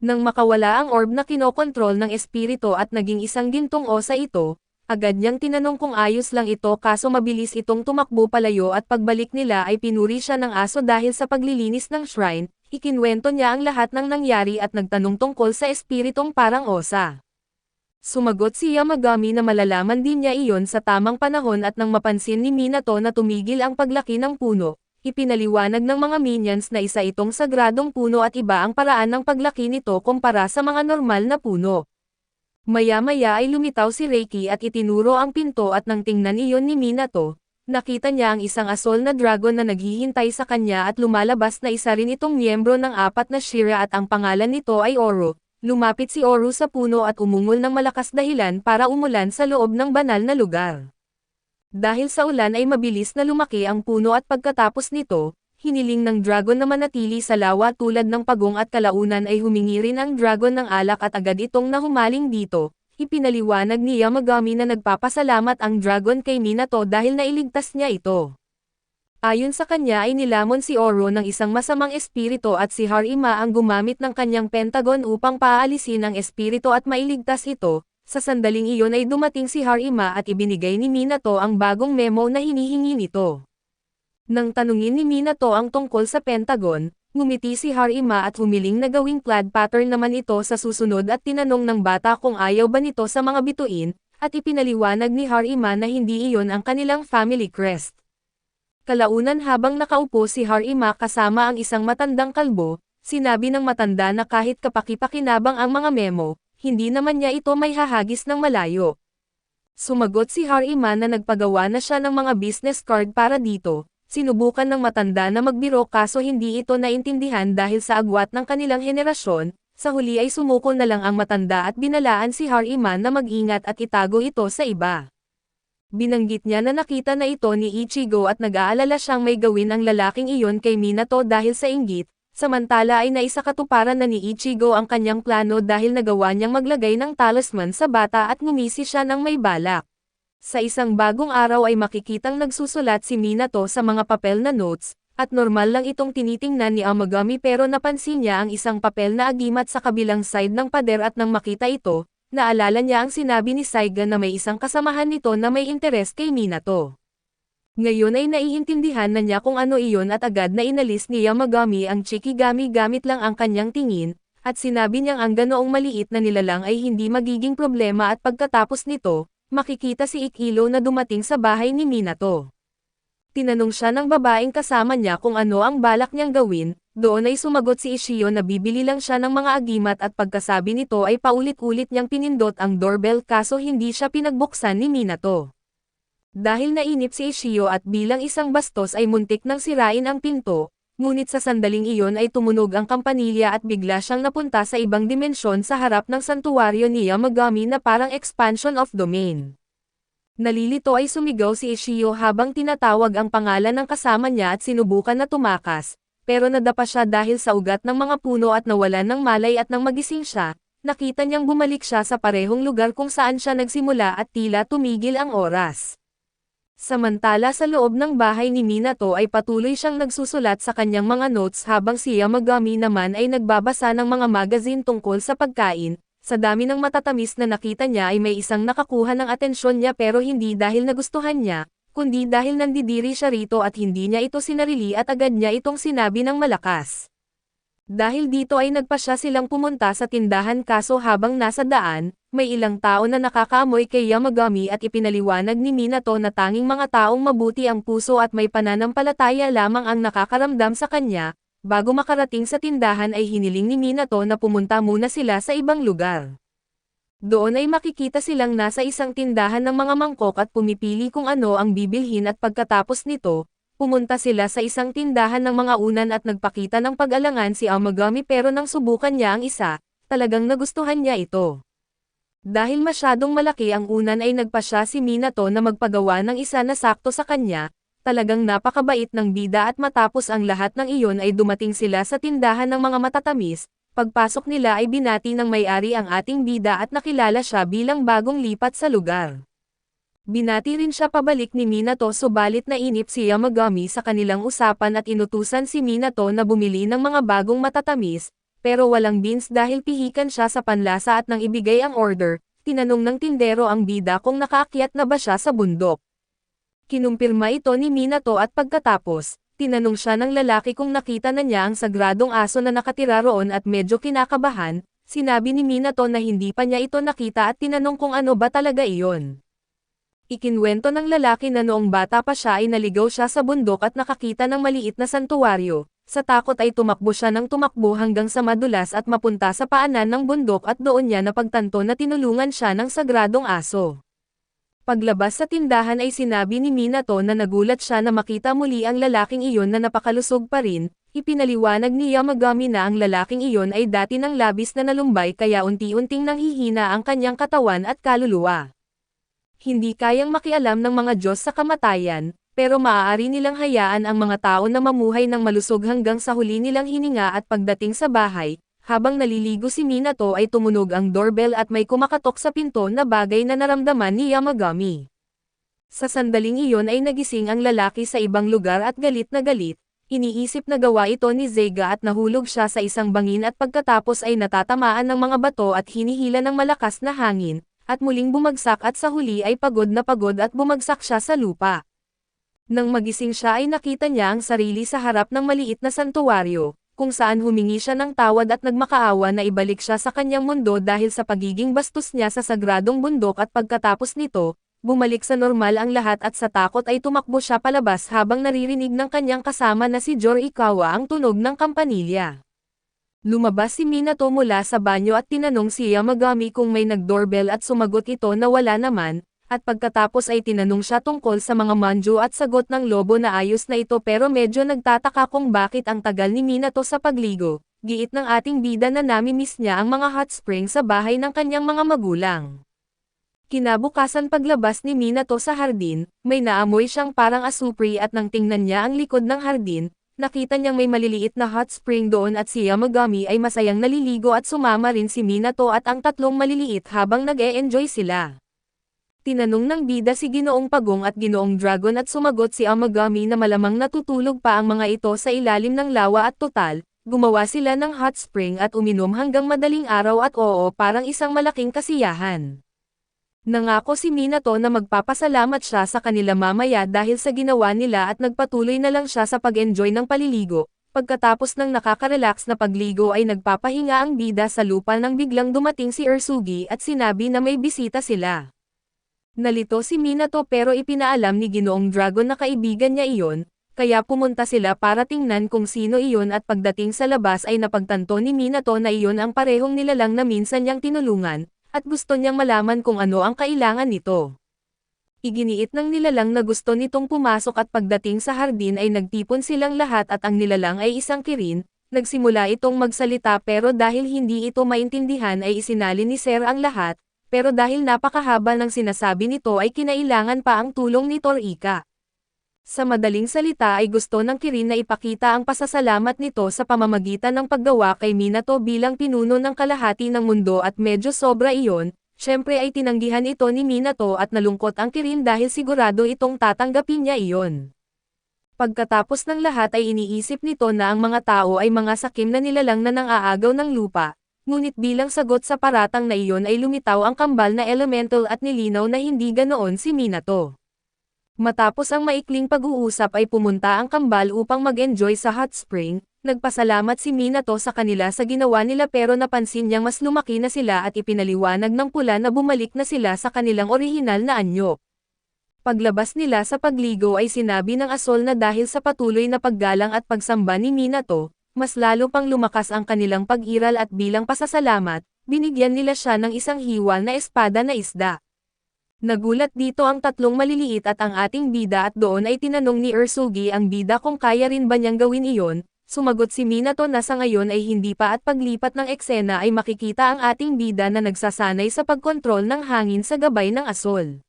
Nang makawala ang orb na kinokontrol ng espiritu at naging isang gintong osa ito, agad niyang tinanong kung ayos lang ito kaso mabilis itong tumakbo palayo at pagbalik nila ay pinuri siya ng aso dahil sa paglilinis ng shrine, ikinwento niya ang lahat ng nangyari at nagtanong tungkol sa espiritong parang osa. Sumagot si Yamagami na malalaman din niya iyon sa tamang panahon at nang mapansin ni Minato na tumigil ang paglaki ng puno, ipinaliwanag ng mga minions na isa itong sagradong puno at iba ang paraan ng paglaki nito kumpara sa mga normal na puno. Maya-maya ay lumitaw si Reiki at itinuro ang pinto at nang tingnan iyon ni Minato, nakita niya ang isang asol na dragon na naghihintay sa kanya at lumalabas na isa rin itong miyembro ng apat na Shira at ang pangalan nito ay Oro. Lumapit si Oru sa puno at umungol ng malakas dahilan para umulan sa loob ng banal na lugar. Dahil sa ulan ay mabilis na lumaki ang puno at pagkatapos nito, hiniling ng dragon na manatili sa lawa tulad ng pagong at kalaunan ay humingi rin ang dragon ng alak at agad itong nahumaling dito. Ipinaliwanag ni Yamagami na nagpapasalamat ang dragon kay Minato dahil nailigtas niya ito. Ayon sa kanya ay nilamon si Oro ng isang masamang espiritu at si Harima ang gumamit ng kanyang pentagon upang paalisin ang espiritu at mailigtas ito. Sa sandaling iyon ay dumating si Harima at ibinigay ni Minato ang bagong memo na hinihingi nito. Nang tanungin ni Minato ang tungkol sa pentagon, ngumiti si Harima at humiling na gawing clad pattern naman ito sa susunod at tinanong ng bata kung ayaw ba nito sa mga bituin, at ipinaliwanag ni Harima na hindi iyon ang kanilang family crest. Kalaunan habang nakaupo si Harima kasama ang isang matandang kalbo, sinabi ng matanda na kahit kapaki-pakinabang ang mga memo, hindi naman niya ito may hahagis ng malayo. Sumagot si Harima na nagpagawa na siya ng mga business card para dito, sinubukan ng matanda na magbiro kaso hindi ito naintindihan dahil sa agwat ng kanilang henerasyon, sa huli ay sumuko na lang ang matanda at binalaan si Harima na mag-ingat at itago ito sa iba. Binanggit niya na nakita na ito ni Ichigo at nag-aalala siyang may gawin ang lalaking iyon kay Minato dahil sa inggit, samantala ay naisakatuparan na ni Ichigo ang kanyang plano dahil nagawa niyang maglagay ng talisman sa bata at ngumisi siya ng may balak. Sa isang bagong araw ay makikitang nagsusulat si Minato sa mga papel na notes, at normal lang itong tinitingnan ni Amagami pero napansin niya ang isang papel na agimat sa kabilang side ng pader at nang makita ito, naalala niya ang sinabi ni Saiga na may isang kasamahan nito na may interes kay Minato. Ngayon ay naiintindihan na niya kung ano iyon at agad na inalis ni Yamagami ang Chikigami gamit lang ang kanyang tingin, at sinabi niyang ang ganoong maliit na nilalang ay hindi magiging problema at pagkatapos nito, makikita si Ikilo na dumating sa bahay ni Minato. Tinanong siya ng babaeng kasama niya kung ano ang balak niyang gawin, doon ay sumagot si Ishio na bibili lang siya ng mga agimat at pagkasabi nito ay paulit-ulit niyang pinindot ang doorbell kaso hindi siya pinagbuksan ni Minato. Dahil nainip si Ishio at bilang isang bastos ay muntik nang sirain ang pinto, ngunit sa sandaling iyon ay tumunog ang kampanilya at bigla siyang napunta sa ibang dimensyon sa harap ng santuwaryo ni Yamagami na parang expansion of domain. Nalilito ay sumigaw si Ishio habang tinatawag ang pangalan ng kasama niya at sinubukan na tumakas, pero nadapa siya dahil sa ugat ng mga puno at nawalan ng malay at nang magising siya, nakita niyang bumalik siya sa parehong lugar kung saan siya nagsimula at tila tumigil ang oras. Samantala sa loob ng bahay ni Minato ay patuloy siyang nagsusulat sa kanyang mga notes habang si Yamagami naman ay nagbabasa ng mga magazine tungkol sa pagkain. Sa dami ng matatamis na nakita niya ay may isang nakakuha ng atensyon niya pero hindi dahil nagustuhan niya, kundi dahil nandidiri siya rito at hindi niya ito sinarili at agad niya itong sinabi ng malakas. Dahil dito ay nagpasya silang pumunta sa tindahan kaso habang nasa daan, may ilang tao na nakakaamoy kay Yamagami at ipinaliwanag ni Minato na tanging mga taong mabuti ang puso at may pananampalataya lamang ang nakakaramdam sa kanya. Bago makarating sa tindahan ay hiniling ni Minato na pumunta muna sila sa ibang lugar. Doon ay makikita silang nasa isang tindahan ng mga mangkok at pumipili kung ano ang bibilhin at pagkatapos nito, pumunta sila sa isang tindahan ng mga unan at nagpakita ng pag-alangan si Amagami pero nang subukan niya ang isa, talagang nagustuhan niya ito. Dahil masyadong malaki ang unan ay nagpasya si Minato na magpagawa ng isa na sakto sa kanya. Talagang napakabait ng bida at matapos ang lahat ng iyon ay dumating sila sa tindahan ng mga matatamis, pagpasok nila ay binati ng may-ari ang ating bida at nakilala siya bilang bagong lipat sa lugar. Binati rin siya pabalik ni Minato subalit nainip si Yamagami sa kanilang usapan at inutusan si Minato na bumili ng mga bagong matatamis, pero walang beans dahil pihikan siya sa panlasa at nang ibigay ang order, tinanong ng tindero ang bida kung nakaakyat na ba siya sa bundok. Kinumpirma ito ni Minato at pagkatapos, tinanong siya ng lalaki kung nakita na niya ang sagradong aso na nakatira roon at medyo kinakabahan, sinabi ni Minato na hindi pa niya ito nakita at tinanong kung ano ba talaga iyon. Ikinwento ng lalaki na noong bata pa siya ay naligaw siya sa bundok at nakakita ng maliit na santuwaryo, sa takot ay tumakbo siya ng tumakbo hanggang sa madulas at mapunta sa paanan ng bundok at doon niya napagtanto na tinulungan siya ng sagradong aso. Paglabas sa tindahan ay sinabi ni Minato na nagulat siya na makita muli ang lalaking iyon na napakalusog pa rin, ipinaliwanag ni Yamagami na ang lalaking iyon ay dati ng labis na nalumbay kaya unti-unting nanghihina ang kanyang katawan at kaluluwa. Hindi kayang makialam ng mga Diyos sa kamatayan, pero maaari nilang hayaan ang mga tao na mamuhay ng malusog hanggang sa huli nilang hininga at pagdating sa bahay. Habang naliligo si Minato ay tumunog ang doorbell at may kumakatok sa pinto na bagay na naramdaman ni Yamagami. Sa sandaling iyon ay nagising ang lalaki sa ibang lugar at galit na galit, iniisip na gawa ito ni Zeiga at nahulog siya sa isang bangin at pagkatapos ay natatamaan ng mga bato at hinihila ng malakas na hangin, at muling bumagsak at sa huli ay pagod at bumagsak siya sa lupa. Nang magising siya ay nakita niya ang sarili sa harap ng maliit na santuwaryo, kung saan humingi siya ng tawad at nagmakaawa na ibalik siya sa kanyang mundo dahil sa pagiging bastos niya sa sagradong bundok at pagkatapos nito, bumalik sa normal ang lahat at sa takot ay tumakbo siya palabas habang naririnig ng kanyang kasama na si Jorikawa ang tunog ng kampanilya. Lumabas si Minato mula sa banyo at tinanong si Yamagami kung may nag-doorbell at sumagot ito na wala naman, at pagkatapos ay tinanong siya tungkol sa mga manju at sagot ng lobo na ayos na ito pero medyo nagtataka kung bakit ang tagal ni Minato sa pagligo, giit ng ating bida na nami-miss niya ang mga hot spring sa bahay ng kanyang mga magulang. Kinabukasan paglabas ni Minato sa hardin, may naamoy siyang parang asupri at nang tingnan niya ang likod ng hardin, nakita niyang may maliliit na hot spring doon at si Yamagami ay masayang naliligo at sumama rin si Minato at ang tatlong maliliit habang nag-e-enjoy sila. Tinanong ng bida si Ginoong Pagong at Ginoong Dragon at sumagot si Yamagami na malamang natutulog pa ang mga ito sa ilalim ng lawa at total, gumawa sila ng hot spring at uminom hanggang madaling araw at oo parang isang malaking kasiyahan. Nangako si Minato na magpapasalamat siya sa kanila mamaya dahil sa ginawa nila at nagpatuloy na lang siya sa pag-enjoy ng paliligo. Pagkatapos ng nakaka-relax na pagligo ay nagpapahinga ang bida sa lupa nang biglang dumating si Ursugi at sinabi na may bisita sila. Nalito si Minato pero ipinaalam ni Ginoong Dragon na kaibigan niya iyon, kaya pumunta sila para tingnan kung sino iyon at pagdating sa labas ay napagtanto ni Minato na iyon ang parehong nilalang na minsan niyang tinulungan, at gusto niyang malaman kung ano ang kailangan nito. Iginiit ng nilalang na gusto nitong pumasok at pagdating sa hardin ay nagtipon silang lahat at ang nilalang ay isang kirin, nagsimula itong magsalita pero dahil hindi ito maintindihan ay isinalin ni Sir ang lahat, pero dahil napakahaba ng sinasabi nito ay kinailangan pa ang tulong ni Torika. Sa madaling salita ay gusto ng kirin na ipakita ang pasasalamat nito sa pamamagitan ng paggawa kay Minato bilang pinuno ng kalahati ng mundo at medyo sobra iyon, syempre ay tinanggihan ito ni Minato at nalungkot ang kirin dahil sigurado itong tatanggapin niya iyon. Pagkatapos ng lahat ay iniisip nito na ang mga tao ay mga sakim na nilalang na nang-aagaw ng lupa, ngunit bilang sagot sa paratang na iyon ay lumitaw ang kambal na elemental at nilinaw na hindi ganoon si Minato. Matapos ang maikling pag-uusap ay pumunta ang kambal upang mag-enjoy sa hot spring, nagpasalamat si Minato sa kanila sa ginawa nila pero napansin niyang mas lumaki na sila at ipinaliwanag ng pula na bumalik na sila sa kanilang orihinal na anyo. Paglabas nila sa pagligo ay sinabi ng asol na dahil sa patuloy na paggalang at pagsamba ni Minato, mas lalo pang lumakas ang kanilang pag-iral at bilang pasasalamat, binigyan nila siya ng isang hiwal na espada na isda. Nagulat dito ang tatlong maliliit at ang ating bida at doon ay tinanong ni Ursugi ang bida kung kaya rin ba niyang gawin iyon, sumagot si Minato na sa ngayon ay hindi pa at paglipat ng eksena ay makikita ang ating bida na nagsasanay sa pagkontrol ng hangin sa gabay ng asol.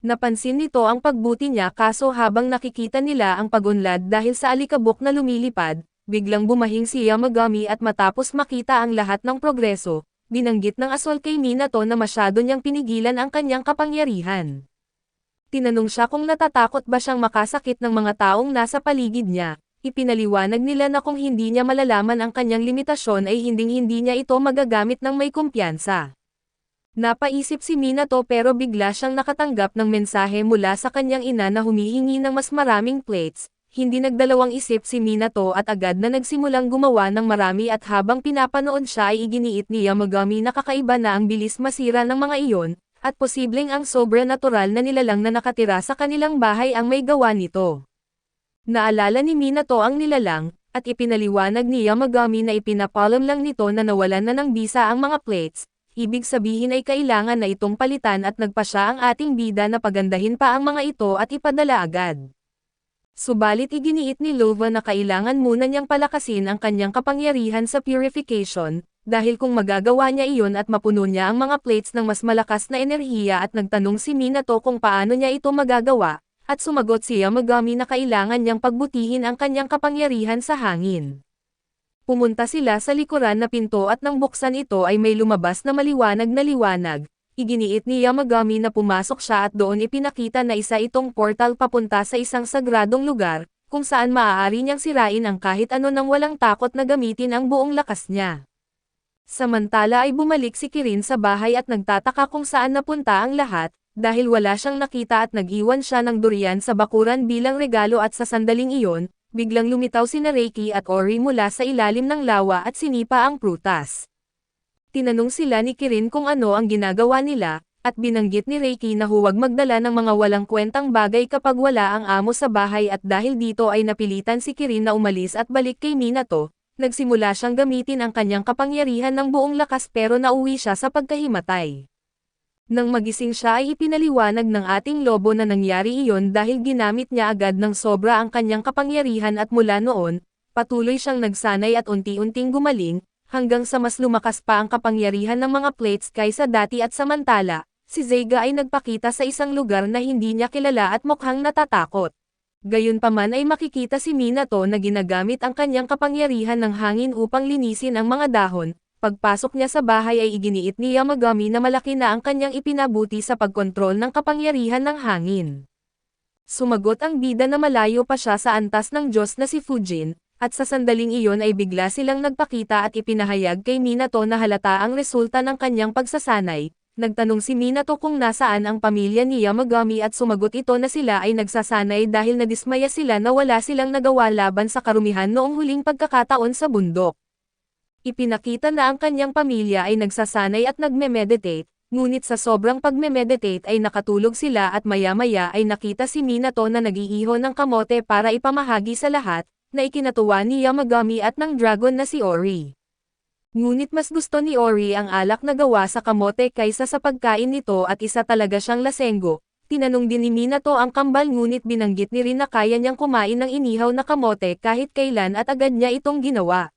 Napansin nito ang pagbuti niya kaso habang nakikita nila ang pagunlad dahil sa alikabok na lumilipad, biglang bumahing si Yamagami at matapos makita ang lahat ng progreso, binanggit ng asol kay Minato na masyado niyang pinigilan ang kanyang kapangyarihan. Tinanong siya kung natatakot ba siyang makasakit ng mga taong nasa paligid niya, ipinaliwanag nila na kung hindi niya malalaman ang kanyang limitasyon ay hinding-hindi niya ito magagamit ng may kumpiyansa. Napaisip si Minato pero bigla siyang nakatanggap ng mensahe mula sa kanyang ina na humihingi ng mas maraming plates. Hindi nagdalawang isip si Minato at agad na nagsimulang gumawa ng marami at habang pinapanood siya ay iginiit ni Yamagami na kakaiba na ang bilis masira ng mga iyon, at posibleng ang sobra-natural na nilalang na nakatira sa kanilang bahay ang may gawa nito. Naalala ni Minato ang nilalang, at ipinaliwanag ni Yamagami na ipinapalam lang nito na nawalan na ng bisa ang mga plates, ibig sabihin ay kailangan na itong palitan at nagpa siya ang ating bida na pagandahin pa ang mga ito at ipadala agad. Subalit iginiit ni Lova na kailangan muna niyang palakasin ang kanyang kapangyarihan sa purification, dahil kung magagawa niya iyon at mapuno niya ang mga plates ng mas malakas na enerhiya at nagtanong si Minato kung paano niya ito magagawa, at sumagot si Yamagami na kailangan niyang pagbutihin ang kanyang kapangyarihan sa hangin. Pumunta sila sa likuran na pinto at nang buksan ito ay may lumabas na maliwanag na liwanag. Iginiit ni Yamagami na pumasok siya at doon ipinakita na isa itong portal papunta sa isang sagradong lugar, kung saan maaari niyang sirain ang kahit ano nang walang takot na gamitin ang buong lakas niya. Samantala ay bumalik si Kirin sa bahay at nagtataka kung saan napunta ang lahat, dahil wala siyang nakita at nag-iwan siya ng durian sa bakuran bilang regalo at sa sandaling iyon, biglang lumitaw sina Reiki at Ori mula sa ilalim ng lawa at sinipa ang prutas. Tinanong sila ni Kirin kung ano ang ginagawa nila, at binanggit ni Reiki na huwag magdala ng mga walang kwentang bagay kapag wala ang amo sa bahay at dahil dito ay napilitan si Kirin na umalis at balik kay Minato, nagsimula siyang gamitin ang kanyang kapangyarihan ng buong lakas pero nauwi siya sa pagkahimatay. Nang magising siya ay ipinaliwanag ng ating lobo na nangyari iyon dahil ginamit niya agad ng sobra ang kanyang kapangyarihan at mula noon, patuloy siyang nagsanay at unti-unting gumaling, hanggang sa mas lumakas pa ang kapangyarihan ng mga plates kaysa dati at samantala, si Zeiga ay nagpakita sa isang lugar na hindi niya kilala at mukhang natatakot. Gayunpaman ay makikita si Minato na ginagamit ang kanyang kapangyarihan ng hangin upang linisin ang mga dahon. Pagpasok niya sa bahay ay iginiit ni Yamagami na malaki na ang kanyang ipinabuti sa pagkontrol ng kapangyarihan ng hangin. Sumagot ang bida na malayo pa siya sa antas ng Diyos na si Fujin, at sa sandaling iyon ay bigla silang nagpakita at ipinahayag kay Minato na halata ang resulta ng kanyang pagsasanay. Nagtanong si Minato kung nasaan ang pamilya ni Yamagami at sumagot ito na sila ay nagsasanay dahil nadismaya sila na wala silang nagawa laban sa karumihan noong huling pagkakataon sa bundok. Ipinakita na ang kanyang pamilya ay nagsasanay at nagme-meditate, ngunit sa sobrang pagme-meditate ay nakatulog sila at maya-maya ay nakita si Minato na nag-iiho ng kamote para ipamahagi sa lahat, na ikinatuwa ni Yamagami at ng dragon na si Ori. Ngunit mas gusto ni Ori ang alak na gawa sa kamote kaysa sa pagkain nito at isa talaga siyang lasenggo. Tinanong din ni Minato ang kambal ngunit binanggit ni rin na kaya niyang kumain ng inihaw na kamote kahit kailan at agad niya itong ginawa.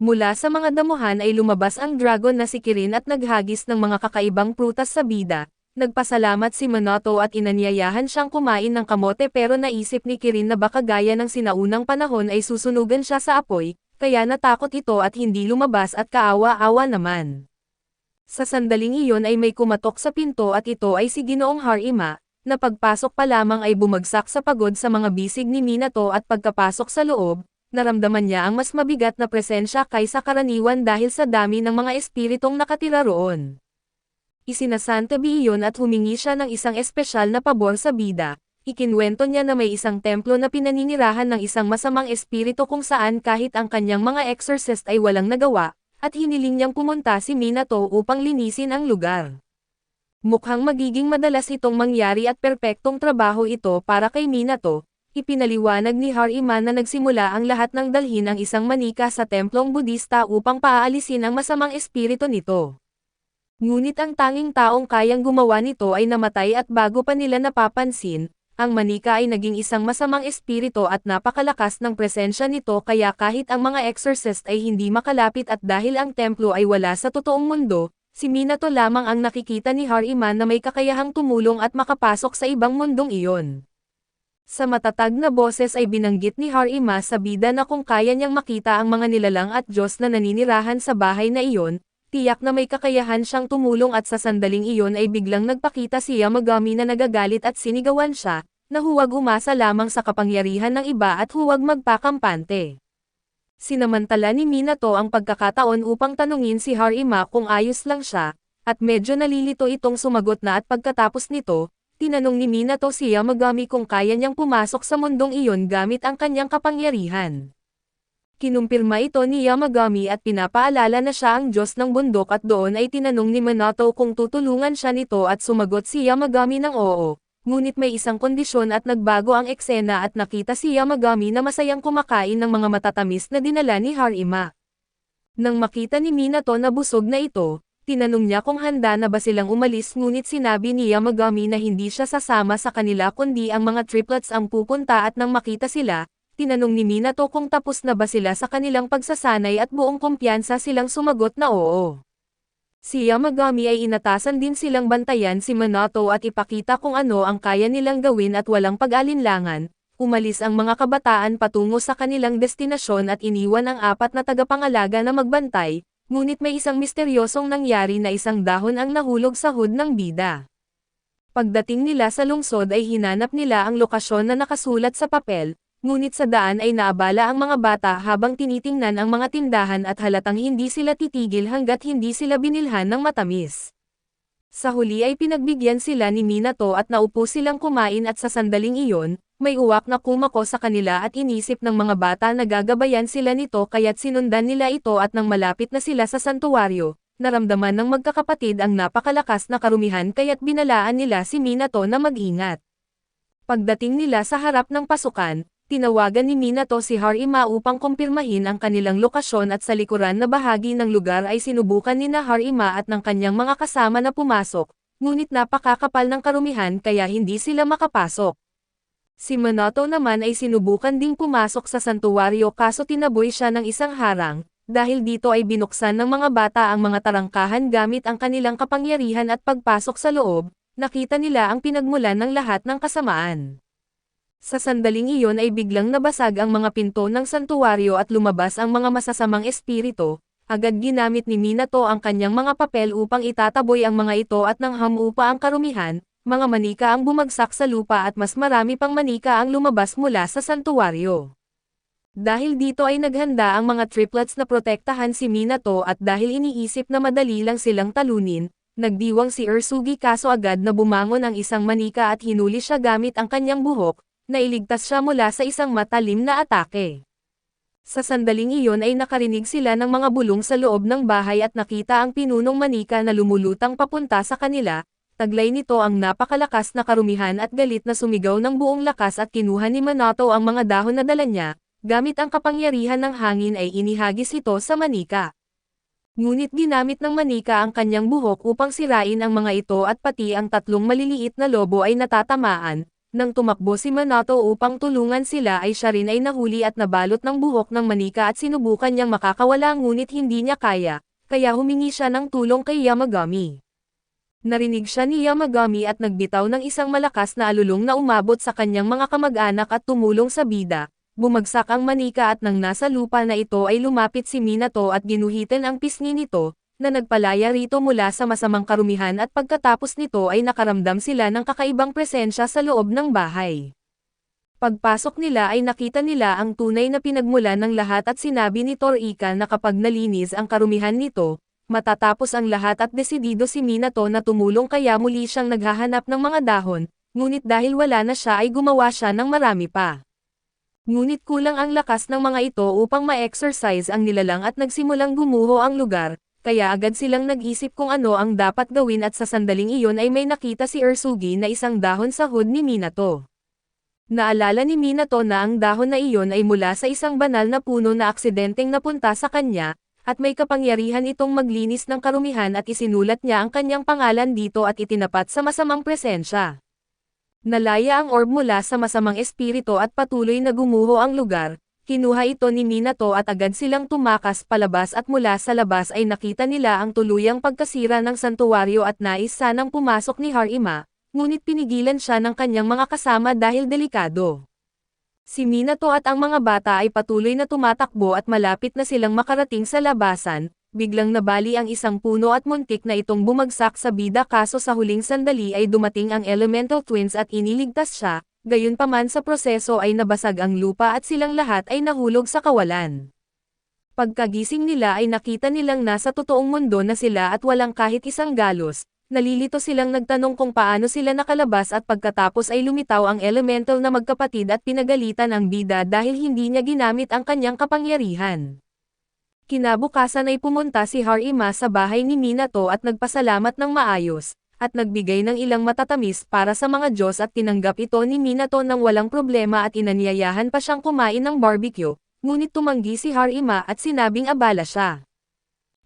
Mula sa mga damuhan ay lumabas ang dragon na si Kirin at naghagis ng mga kakaibang prutas sa bida. Nagpasalamat si Minato at inanyayahan siyang kumain ng kamote pero naisip ni Kirin na baka gaya ng sinaunang panahon ay susunugan siya sa apoy, kaya natakot ito at hindi lumabas at kaawa-awa naman. Sa sandaling iyon ay may kumatok sa pinto at ito ay si Ginoong Harima, na pagpasok pa lamang ay bumagsak sa pagod sa mga bisig ni Minato at pagkapasok sa loob, naramdaman niya ang mas mabigat na presensya kaysa karaniwan dahil sa dami ng mga espiritong nakatira roon. Isinasantabi iyon at humingi siya ng isang espesyal na pabor sa bida. Ikinwento niya na may isang templo na pinaninirahan ng isang masamang espiritu kung saan kahit ang kanyang mga exorcist ay walang nagawa, at hiniling niyang pumunta si Minato upang linisin ang lugar. Mukhang magiging madalas itong mangyari at perpektong trabaho ito para kay Minato. Ipinaliwanag ni Harima na nagsimula ang lahat ng dalhin ang isang manika sa templong Budista upang paaalisin ang masamang espiritu nito. Ngunit ang tanging taong kayang gumawa nito ay namatay at bago pa nila napapansin, ang manika ay naging isang masamang espiritu at napakalakas ng presensya nito kaya kahit ang mga exorcist ay hindi makalapit at dahil ang templo ay wala sa totoong mundo, si Minato lamang ang nakikita ni Harima na may kakayahang tumulong at makapasok sa ibang mundong iyon. Sa matatag na boses ay binanggit ni Harima sa bida na kung kaya niyang makita ang mga nilalang at Diyos na naninirahan sa bahay na iyon, tiyak na may kakayahan siyang tumulong at sa sandaling iyon ay biglang nagpakita si Yamagami na nagagalit at sinigawan siya, na huwag umasa lamang sa kapangyarihan ng iba at huwag magpakampante. Sinamantala ni Minato ang pagkakataon upang tanungin si Harima kung ayos lang siya, at medyo nalilito itong sumagot na at pagkatapos nito, tinanong ni Minato si Yamagami kung kaya niyang pumasok sa mundong iyon gamit ang kanyang kapangyarihan. Kinumpirma ito ni Yamagami at pinapaalala na siya ang Diyos ng bundok at doon ay tinanong ni Minato kung tutulungan siya nito at sumagot si Yamagami ng oo, ngunit may isang kondisyon at nagbago ang eksena at nakita si Yamagami na masayang kumakain ng mga matatamis na dinala ni Harima. Nang makita ni Minato na busog na ito, tinanong niya kung handa na ba silang umalis ngunit sinabi ni Yamagami na hindi siya sasama sa kanila kundi ang mga triplets ang pupunta at nang makita sila, tinanong ni Minato kung tapos na ba sila sa kanilang pagsasanay at buong kumpiyansa silang sumagot na oo. Si Yamagami ay inatasan din silang bantayan si Minato at ipakita kung ano ang kaya nilang gawin at walang pag-alinlangan. Umalis ang mga kabataan patungo sa kanilang destinasyon at iniwan ang apat na tagapangalaga na magbantay, ngunit may isang misteryosong nangyari na isang dahon ang nahulog sa hood ng bida. Pagdating nila sa lungsod ay hinanap nila ang lokasyon na nakasulat sa papel, ngunit sa daan ay naabala ang mga bata habang tinitingnan ang mga tindahan at halatang hindi sila titigil hanggat hindi sila binilhan ng matamis. Sa huli ay pinagbigyan sila ni Minato at naupo silang kumain at sa sandaling iyon, may uwak na kumako sa kanila at inisip ng mga bata na gagabayan sila nito kaya't sinundan nila ito at nang malapit na sila sa santuwaryo, naramdaman ng magkakapatid ang napakalakas na karumihan kaya't binalaan nila si Minato na mag-ingat. Pagdating nila sa harap ng pasukan, tinawagan ni Minato si Harima upang kumpirmahin ang kanilang lokasyon at sa likuran na bahagi ng lugar ay sinubukan ni Harima at ng kanyang mga kasama na pumasok, ngunit napakakapal ng karumihan kaya hindi sila makapasok. Si Minato naman ay sinubukan ding pumasok sa santuwaryo kaso tinaboy siya ng isang harang, dahil dito ay binuksan ng mga bata ang mga tarangkahan gamit ang kanilang kapangyarihan at pagpasok sa loob, nakita nila ang pinagmulan ng lahat ng kasamaan. Sa sandaling iyon ay biglang nabasag ang mga pinto ng santuwaryo at lumabas ang mga masasamang espiritu. Agad ginamit ni Minato ang kanyang mga papel upang itataboy ang mga ito at nangham upa ang karumihan, mga manika ang bumagsak sa lupa at mas marami pang manika ang lumabas mula sa santuwaryo. Dahil dito ay naghanda ang mga triplets na protektahan si Minato at dahil iniisip na madali lang silang talunin, nagdiwang si Ursugi kaso agad na bumangon ang isang manika at hinuli siya gamit ang kanyang buhok, nailigtas siya mula sa isang matalim na atake. Sa sandaling iyon ay nakarinig sila ng mga bulong sa loob ng bahay at nakita ang pinunong manika na lumulutang papunta sa kanila, taglay nito ang napakalakas na karumihan at galit na sumigaw ng buong lakas at kinuha ni Minato ang mga dahon na dala niya, gamit ang kapangyarihan ng hangin ay inihagis ito sa manika. Ngunit ginamit ng manika ang kanyang buhok upang sirain ang mga ito at pati ang tatlong maliliit na lobo ay natatamaan. Nang tumakbo si Minato upang tulungan sila ay siya rin ay nahuli at nabalot ng buhok ng manika at sinubukan niyang makakawala ngunit hindi niya kaya, kaya humingi siya ng tulong kay Yamagami. Narinig siya ni Yamagami at nagbitaw ng isang malakas na alulong na umabot sa kanyang mga kamag-anak at tumulong sa bida. Bumagsak ang manika at nang nasa lupa na ito ay lumapit si Minato at ginuhitin ang pisngi nito, na nagpalaya rito mula sa masamang karumihan at pagkatapos nito ay nakaramdam sila ng kakaibang presensya sa loob ng bahay. Pagpasok nila ay nakita nila ang tunay na pinagmulan ng lahat at sinabi ni Torika na kapag nalinis ang karumihan nito, matatapos ang lahat at desidido si Minato na tumulong kaya muli siyang naghahanap ng mga dahon, ngunit dahil wala na siya ay gumawa siya ng marami pa. Ngunit kulang ang lakas ng mga ito upang ma-exercise ang nilalang at nagsimulang gumuho ang lugar, kaya agad silang nag-isip kung ano ang dapat gawin at sa sandaling iyon ay may nakita si Ursugi na isang dahon sa hood ni Minato. Naalala ni Minato na ang dahon na iyon ay mula sa isang banal na puno na aksidenteng napunta sa kanya, at may kapangyarihan itong maglinis ng karumihan at isinulat niya ang kanyang pangalan dito at itinapat sa masamang presensya. Nalaya ang orb mula sa masamang espiritu at patuloy na gumuho ang lugar. Kinuha ito ni Minato at agad silang tumakas palabas at mula sa labas ay nakita nila ang tuluyang pagkasira ng santuwaryo at nais sanang pumasok ni Harima, ngunit pinigilan siya ng kanyang mga kasama dahil delikado. Si Minato at ang mga bata ay patuloy na tumatakbo at malapit na silang makarating sa labasan, biglang nabali ang isang puno at muntik na itong bumagsak sa bida kaso sa huling sandali ay dumating ang Elemental Twins at iniligtas siya. Gayunpaman sa proseso ay nabasag ang lupa at silang lahat ay nahulog sa kawalan. Pagkagising nila ay nakita nilang nasa totoong mundo na sila at walang kahit isang galos, nalilito silang nagtanong kung paano sila nakalabas at pagkatapos ay lumitaw ang elemental na magkapatid at pinagalitan ang bida dahil hindi niya ginamit ang kanyang kapangyarihan. Kinabukasan ay pumunta si Harima sa bahay ni Minato at nagpasalamat ng maayos, at nagbigay ng ilang matatamis para sa mga Diyos at tinanggap ito ni Minato ng walang problema at inanyayahan pa siyang kumain ng barbecue, ngunit tumanggi si Harima at sinabing abala siya.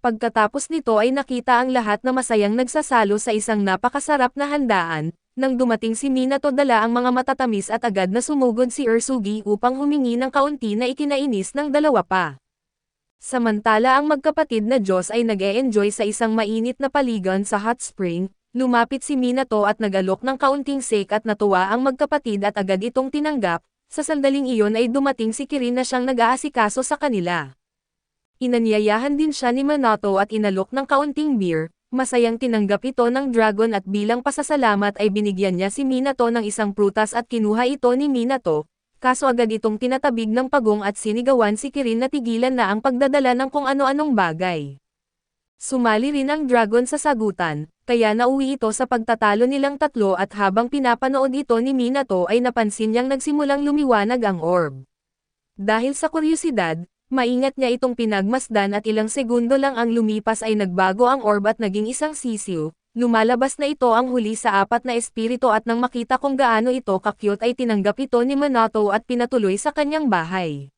Pagkatapos nito ay nakita ang lahat na masayang nagsasalo sa isang napakasarap na handaan, nang dumating si Minato dala ang mga matatamis at agad na sumugod si Ursugi upang humingi ng kaunti na ikinainis ng dalawa pa. Samantala ang magkapatid na Diyos ay nag-e-enjoy sa isang mainit na paligan sa hot spring. Lumapit si Minato at nag-alok ng kaunting sake at natuwa ang magkapatid at agad itong tinanggap, sa sandaling iyon ay dumating si Kirin na siyang nag-aasikaso sa kanila. Inanyayahan din siya ni Minato at inalok ng kaunting beer, masayang tinanggap ito ng dragon at bilang pasasalamat ay binigyan niya si Minato ng isang prutas at kinuha ito ni Minato, kaso agad itong tinatabig ng pagong at sinigawan si Kirin na tigilan na ang pagdadala ng kung ano-anong bagay. Sumali rin ang dragon sa sagutan, kaya nauwi ito sa pagtatalo nilang tatlo at habang pinapanood ito ni Minato ay napansin niyang nagsimulang lumiwanag ang orb. Dahil sa kuryosidad, maingat niya itong pinagmasdan at ilang segundo lang ang lumipas ay nagbago ang orb at naging isang sisiw, lumalabas na ito ang huli sa apat na espiritu at nang makita kung gaano ito ka-cute ay tinanggap ito ni Minato at pinatuloy sa kanyang bahay.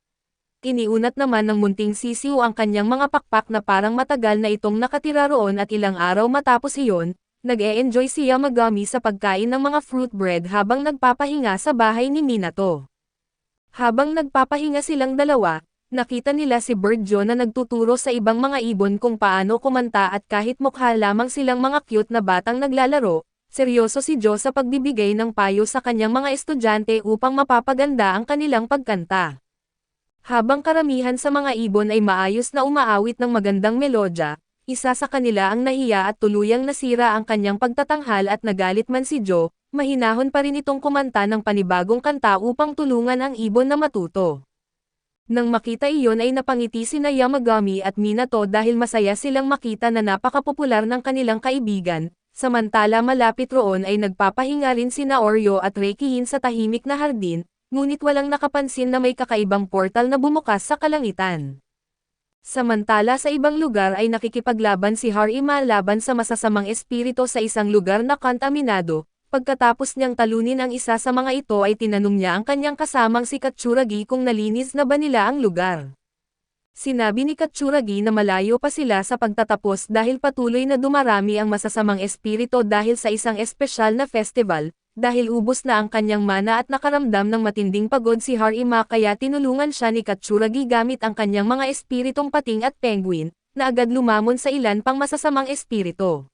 Iniunat naman ng munting sisiw ang kanyang mga pakpak na parang matagal na itong nakatira roon at ilang araw matapos iyon, nag-e-enjoy si Yamagami sa pagkain ng mga fruit bread habang nagpapahinga sa bahay ni Minato. Habang nagpapahinga silang dalawa, nakita nila si Bird Joe na nagtuturo sa ibang mga ibon kung paano kumanta at kahit mukha lamang silang mga cute na batang naglalaro, seryoso si Joe sa pagbibigay ng payo sa kanyang mga estudyante upang mapapaganda ang kanilang pagkanta. Habang karamihan sa mga ibon ay maayos na umaawit ng magandang melodya, isa sa kanila ang nahiya at tuluyang nasira ang kanyang pagtatanghal at nagalit man si Joe, mahinahon pa rin itong kumanta ng panibagong kanta upang tulungan ang ibon na matuto. Nang makita iyon ay napangiti sina Yamagami at Minato dahil masaya silang makita na napakapopular ng kanilang kaibigan, samantala malapit roon ay nagpapahinga rin sina Oreo at Reikiin sa tahimik na hardin, ngunit walang nakapansin na may kakaibang portal na bumukas sa kalangitan. Samantala sa ibang lugar ay nakikipaglaban si Harima laban sa masasamang espiritu sa isang lugar na kontaminado. Pagkatapos niyang talunin ang isa sa mga ito ay tinanong niya ang kanyang kasamang si Katsuragi kung nalinis na ba nila ang lugar. Sinabi ni Katsuragi na malayo pa sila sa pagtatapos dahil patuloy na dumarami ang masasamang espiritu dahil sa isang espesyal na festival, dahil ubos na ang kanyang mana at nakaramdam ng matinding pagod si Harima kaya tinulungan siya ni Katsuragi gamit ang kanyang mga espiritong pating at penguin, na agad lumamon sa ilan pang masasamang espiritu.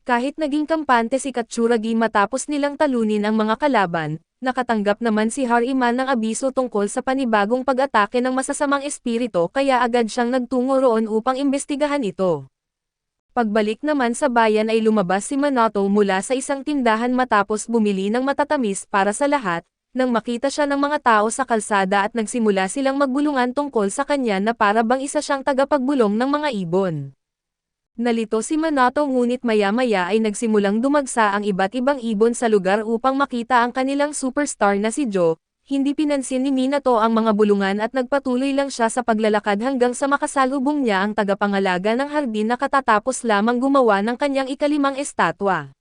Kahit naging kampante si Katsuragi matapos nilang talunin ang mga kalaban, nakatanggap naman si Harima ng abiso tungkol sa panibagong pag-atake ng masasamang espiritu kaya agad siyang nagtungo roon upang imbestigahan ito. Pagbalik naman sa bayan ay lumabas si Minato mula sa isang tindahan matapos bumili ng matatamis para sa lahat, nang makita siya ng mga tao sa kalsada at nagsimula silang magbulungan tungkol sa kanya na para bang isa siyang tagapagbulong ng mga ibon. Nalito si Minato ngunit maya-maya ay nagsimulang dumagsa ang iba't ibang ibon sa lugar upang makita ang kanilang superstar na si Joe. Hindi pinansin ni Minato ang mga bulungan at nagpatuloy lang siya sa paglalakad hanggang sa makasalubong niya ang tagapangalaga ng hardin na katatapos lamang gumawa ng kanyang ikalimang estatwa.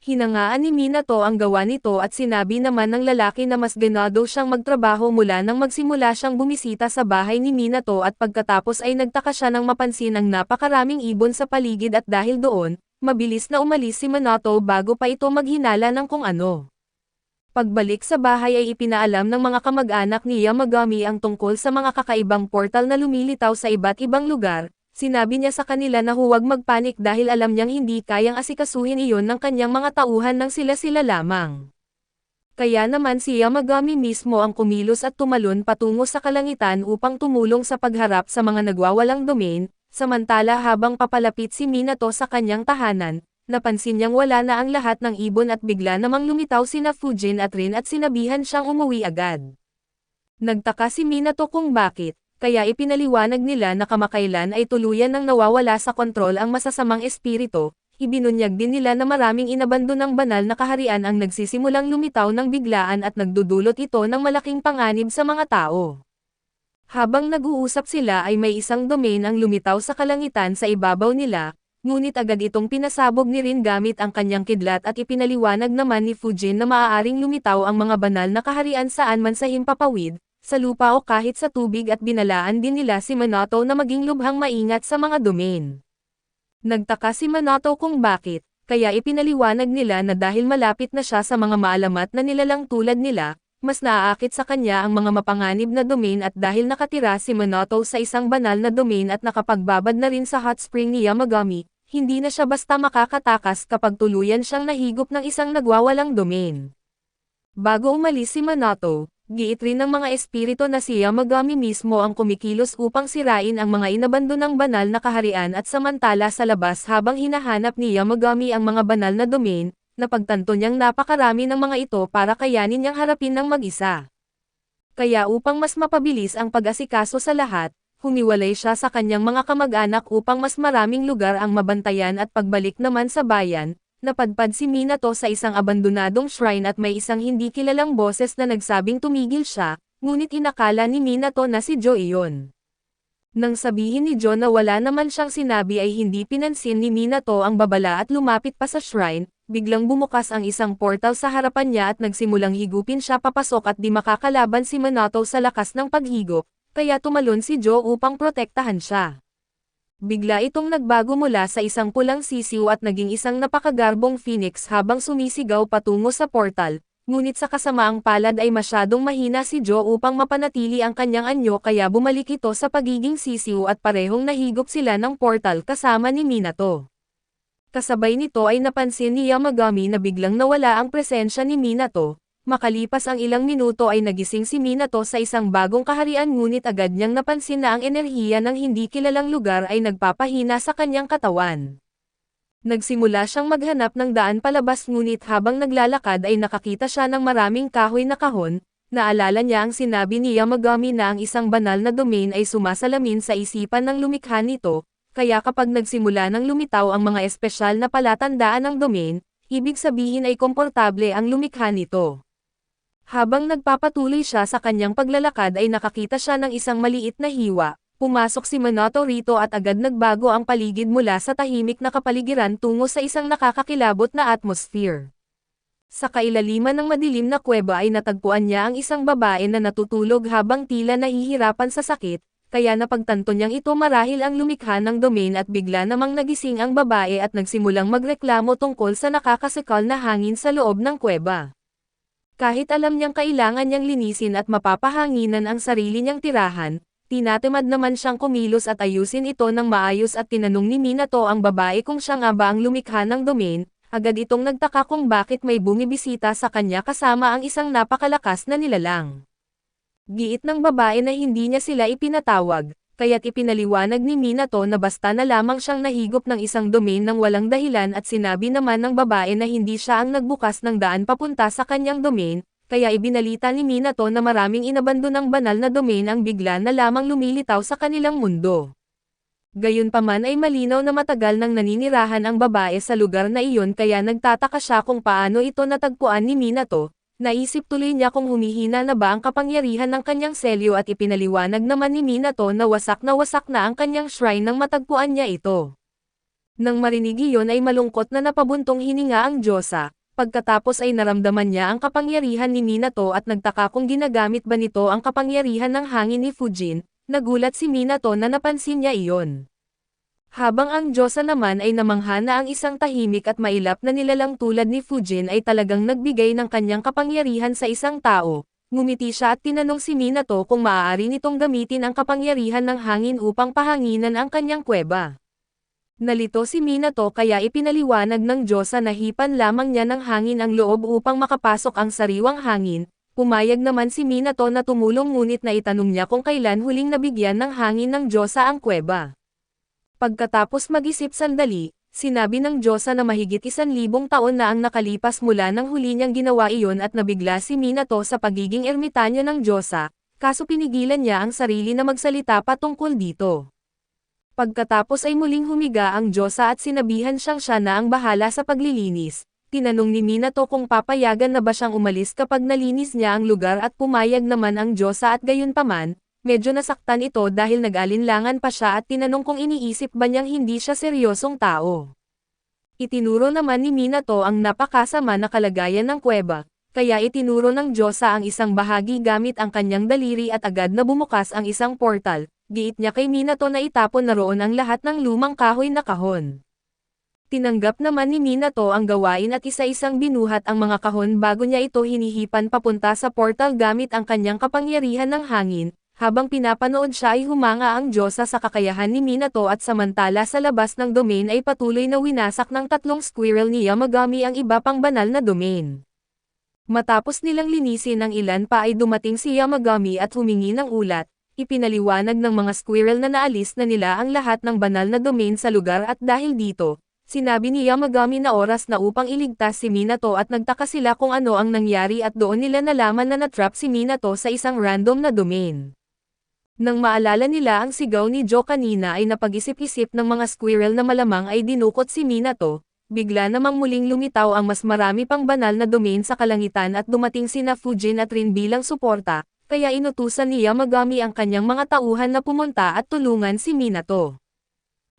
Hinangaan ni Minato ang gawa nito at sinabi naman ng lalaki na mas ganado siyang magtrabaho mula nang magsimula siyang bumisita sa bahay ni Minato at pagkatapos ay nagtaka siya nang mapansin ang napakaraming ibon sa paligid at dahil doon, mabilis na umalis si Minato bago pa ito maghinala ng kung ano. Pagbalik sa bahay ay ipinaalam ng mga kamag-anak ni Yamagami ang tungkol sa mga kakaibang portal na lumilitaw sa iba't ibang lugar. Sinabi niya sa kanila na huwag magpanik dahil alam niyang hindi kayang asikasuhin iyon ng kanyang mga tauhan nang sila-sila lamang. Kaya naman si Yamagami mismo ang kumilos at tumalon patungo sa kalangitan upang tumulong sa pagharap sa mga nagwawalang domain, samantala habang papalapit si Minato sa kanyang tahanan, napansin niyang wala na ang lahat ng ibon at bigla namang lumitaw sina Fujin at Rin at sinabihan siyang umuwi agad. Nagtaka si Minato kung bakit. Kaya ipinaliwanag nila na kamakailan ay tuluyan nang nawawala sa kontrol ang masasamang espiritu, ibinunyag din nila na maraming inabandon ng banal na kaharian ang nagsisimulang lumitaw ng biglaan at nagdudulot ito ng malaking panganib sa mga tao. Habang nag-uusap sila ay may isang domain ang lumitaw sa kalangitan sa ibabaw nila, ngunit agad itong pinasabog ni Rin gamit ang kanyang kidlat at ipinaliwanag naman ni Fujin na maaaring lumitaw ang mga banal na kaharian saan man sa himpapawid, sa lupa o kahit sa tubig at binalaan din nila si Minato na maging lubhang maingat sa mga domain. Nagtaka si Minato kung bakit, kaya ipinaliwanag nila na dahil malapit na siya sa mga maalamat na nilalang tulad nila, mas naaakit sa kanya ang mga mapanganib na domain at dahil nakatira si Minato sa isang banal na domain at nakapagbabad na rin sa hot spring ni Yamagami, hindi na siya basta makakatakas kapag tuluyan siyang nahigop ng isang nagwawalang domain. Bago umalis si Minato, giit rin ng mga espiritu na si Yamagami mismo ang kumikilos upang sirain ang mga inabandonang banal na kaharian at samantala sa labas habang hinahanap ni Yamagami ang mga banal na domain, napagtanto niyang napakarami ng mga ito para kayanin niyang harapin ng mag-isa. Kaya upang mas mapabilis ang pag-asikaso sa lahat, humiwalay siya sa kanyang mga kamag-anak upang mas maraming lugar ang mabantayan at pagbalik naman sa bayan. Napadpad si Minato sa isang abandonadong shrine at may isang hindi kilalang boses na nagsabing tumigil siya, ngunit inakala ni Minato na si Joe iyon. Nang sabihin ni Joe na wala naman siyang sinabi ay hindi pinansin ni Minato ang babala at lumapit pa sa shrine, biglang bumukas ang isang portal sa harapan niya at nagsimulang higupin siya papasok at di makakalaban si Minato sa lakas ng paghigop, kaya tumalon si Joe upang protektahan siya. Bigla itong nagbago mula sa isang pulang sisiw at naging isang napakagarbong phoenix habang sumisigaw patungo sa portal, Ngunit sa kasamaang palad ay masyadong mahina si Jo upang mapanatili ang kanyang anyo kaya bumalik ito sa pagiging sisiw at parehong nahigop sila ng portal kasama ni Minato. Kasabay nito ay napansin ni Yamagami na biglang nawala ang presensya ni Minato. Makalipas ang ilang minuto ay nagising si Minato sa isang bagong kaharian ngunit agad niyang napansin na ang enerhiya ng hindi kilalang lugar ay nagpapahina sa kanyang katawan. Nagsimula siyang maghanap ng daan palabas ngunit habang naglalakad ay nakakita siya ng maraming kahoy na kahon. Naalala niya ang sinabi ni Yamagami na ang isang banal na domain ay sumasalamin sa isipan ng lumikha nito, kaya kapag nagsimula ng lumitaw ang mga espesyal na palatandaan ng domain, ibig sabihin ay komportable ang lumikha nito. Habang nagpapatuloy siya sa kanyang paglalakad ay nakakita siya ng isang maliit na hiwa. Pumasok si Minato rito at agad nagbago ang paligid mula sa tahimik na kapaligiran tungo sa isang nakakakilabot na atmosphere. Sa kailaliman ng madilim na kuweba ay natagpuan niya ang isang babae na natutulog habang tila nahihirapan sa sakit, kaya napagtanto niyang ito marahil ang lumikha ng domain at bigla namang nagising ang babae at nagsimulang magreklamo tungkol sa nakakasakal na hangin sa loob ng kuweba. Kahit alam niyang kailangan niyang linisin at mapapahanginan ang sarili niyang tirahan, tinatamad naman siyang kumilos at ayusin ito ng maayos at tinanong ni Minato ang babae kung siya nga ba ang lumikha ng domain, agad itong nagtaka kung bakit may bumibisita sa kanya kasama ang isang napakalakas na nilalang. Giit ng babae na hindi niya sila ipinatawag, kaya't ipinaliwanag ni Minato na basta na lamang siyang nahigop ng isang domain ng walang dahilan at sinabi naman ng babae na hindi siya ang nagbukas ng daan papunta sa kanyang domain. Kaya ibinalita ni Minato na maraming inabandonang banal na domain ang bigla na lamang lumilitaw sa kanilang mundo. Gayunpaman ay malinaw na matagal nang naninirahan ang babae sa lugar na iyon kaya nagtataka siya kung paano ito natagpuan ni Minato. Naisip tuloy niya kung humihina na ba ang kapangyarihan ng kanyang selyo at ipinaliwanag naman ni Minato na wasak na ang kanyang shrine nang matagpuan niya ito. Nang marinig iyon ay malungkot na napabuntong hininga ang Diyosa. Pagkatapos ay naramdaman niya ang kapangyarihan ni Minato at nagtaka kung ginagamit ba nito ang kapangyarihan ng hangin ni Fujin. Nagulat si Minato na napansin niya iyon. Habang ang Diyosa naman ay namangha na ang isang tahimik at mailap na nilalang tulad ni Fujin ay talagang nagbigay ng kanyang kapangyarihan sa isang tao. Ngumiti siya at tinanong si Minato kung maaari nitong gamitin ang kapangyarihan ng hangin upang pahanginan ang kanyang kuweba. Nalito si Minato kaya ipinaliwanag ng Diyosa na hipan lamang niya ng hangin ang loob upang makapasok ang sariwang hangin. Pumayag naman si Minato na tumulong ngunit na itanong niya kung kailan huling nabigyan ng hangin ng Diyosa ang kuweba. Pagkatapos mag-isip sandali, sinabi ng Diyosa na mahigit 1,000 taon na ang nakalipas mula nang huli niyang ginawa iyon at nabigla si Minato sa pagiging ermitanyo ng Diyosa, kaso pinigilan niya ang sarili na magsalita patungkol dito. Pagkatapos ay muling humiga ang Diyosa at sinabihan siyang siya na ang bahala sa paglilinis. Tinanong ni Minato kung papayagan na ba siyang umalis kapag nalinis niya ang lugar at pumayag naman ang Diyosa at gayunpaman, medyo nasaktan ito dahil nag-alinlangan pa siya at tinanong kung iniisip ba niyang hindi siya seryosong tao. Itinuro naman ni Minato ang napakasama na kalagayan ng kuweba, kaya itinuro ng Diyosa ang isang bahagi gamit ang kanyang daliri at agad na bumukas ang isang portal. Giit niya kay Minato na itapon na roon ang lahat ng lumang kahoy na kahon. Tinanggap naman ni Minato ang gawain at isa-isang binuhat ang mga kahon bago niya ito hinihipan papunta sa portal gamit ang kanyang kapangyarihan ng hangin. Habang pinapanood siya ay humanga ang Diyosa sa kakayahan ni Minato at samantala sa labas ng domain ay patuloy na winasak ng 3 squirrel ni Yamagami ang iba pang banal na domain. Matapos nilang linisin ang ilan pa ay dumating si Yamagami at humingi ng ulat. Ipinaliwanag ng mga squirrel na naalis na nila ang lahat ng banal na domain sa lugar at dahil dito, sinabi ni Yamagami na oras na upang iligtas si Minato at nagtaka sila kung ano ang nangyari at doon nila nalaman na natrap si Minato sa isang random na domain. Nang maalala nila ang sigaw ni Jo kanina ay napag-isip-isip ng mga squirrel na malamang ay dinukot si Minato, bigla namang muling lumitaw ang mas marami pang banal na domain sa kalangitan at dumating sina Fujin at Rin bilang suporta. Kaya inutusan ni Yamagami ang kanyang mga tauhan na pumunta at tulungan si Minato.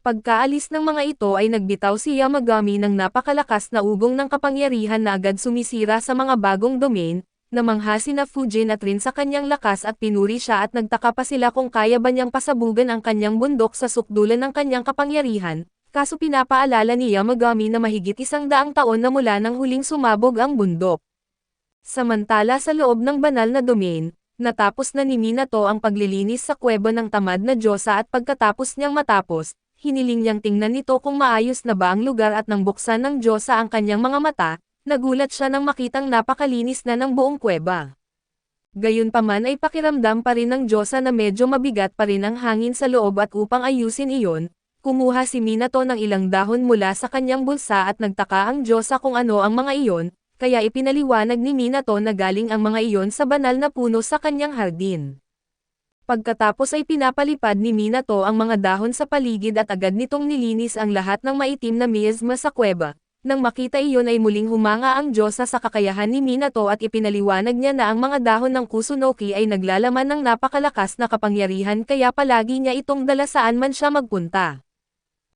Pagkaalis ng mga ito ay nagbitaw si Yamagami ng napakalakas na ugong ng kapangyarihan na agad sumisira sa mga bagong domain, namangha sina Fujin at Rin sa kanyang lakas at pinuri siya at nagtaka pa sila kung kaya ba niyang pasabugan ang kanyang bundok sa sukdulan ng kanyang kapangyarihan, kaso pinapaalala ni Yamagami na mahigit 100 taon na mula nang huling sumabog ang bundok. Samantala sa loob ng banal na domain, natapos na ni Minato ang paglilinis sa kuweba ng tamad na Diyosa at pagkatapos niyang matapos, hiniling niyang tingnan nito kung maayos na ba ang lugar at nang buksan ng Diyosa ang kanyang mga mata, nagulat siya nang makitang napakalinis na ng buong kuweba. Gayunpaman ay pakiramdam pa rin ng Diyosa na medyo mabigat pa rin ang hangin sa loob at upang ayusin iyon, kumuha si Minato ng ilang dahon mula sa kanyang bulsa at nagtaka ang Diyosa kung ano ang mga iyon, kaya ipinaliwanag ni Minato na galing ang mga iyon sa banal na puno sa kanyang hardin. Pagkatapos ay pinapalipad ni Minato ang mga dahon sa paligid at agad nitong nilinis ang lahat ng maitim na miasma sa kuweba. Nang makita iyon ay muling humanga ang Diyosa sa kakayahan ni Minato at ipinaliwanag niya na ang mga dahon ng Kusunoki ay naglalaman ng napakalakas na kapangyarihan kaya palagi niya itong dala saan man siya magpunta.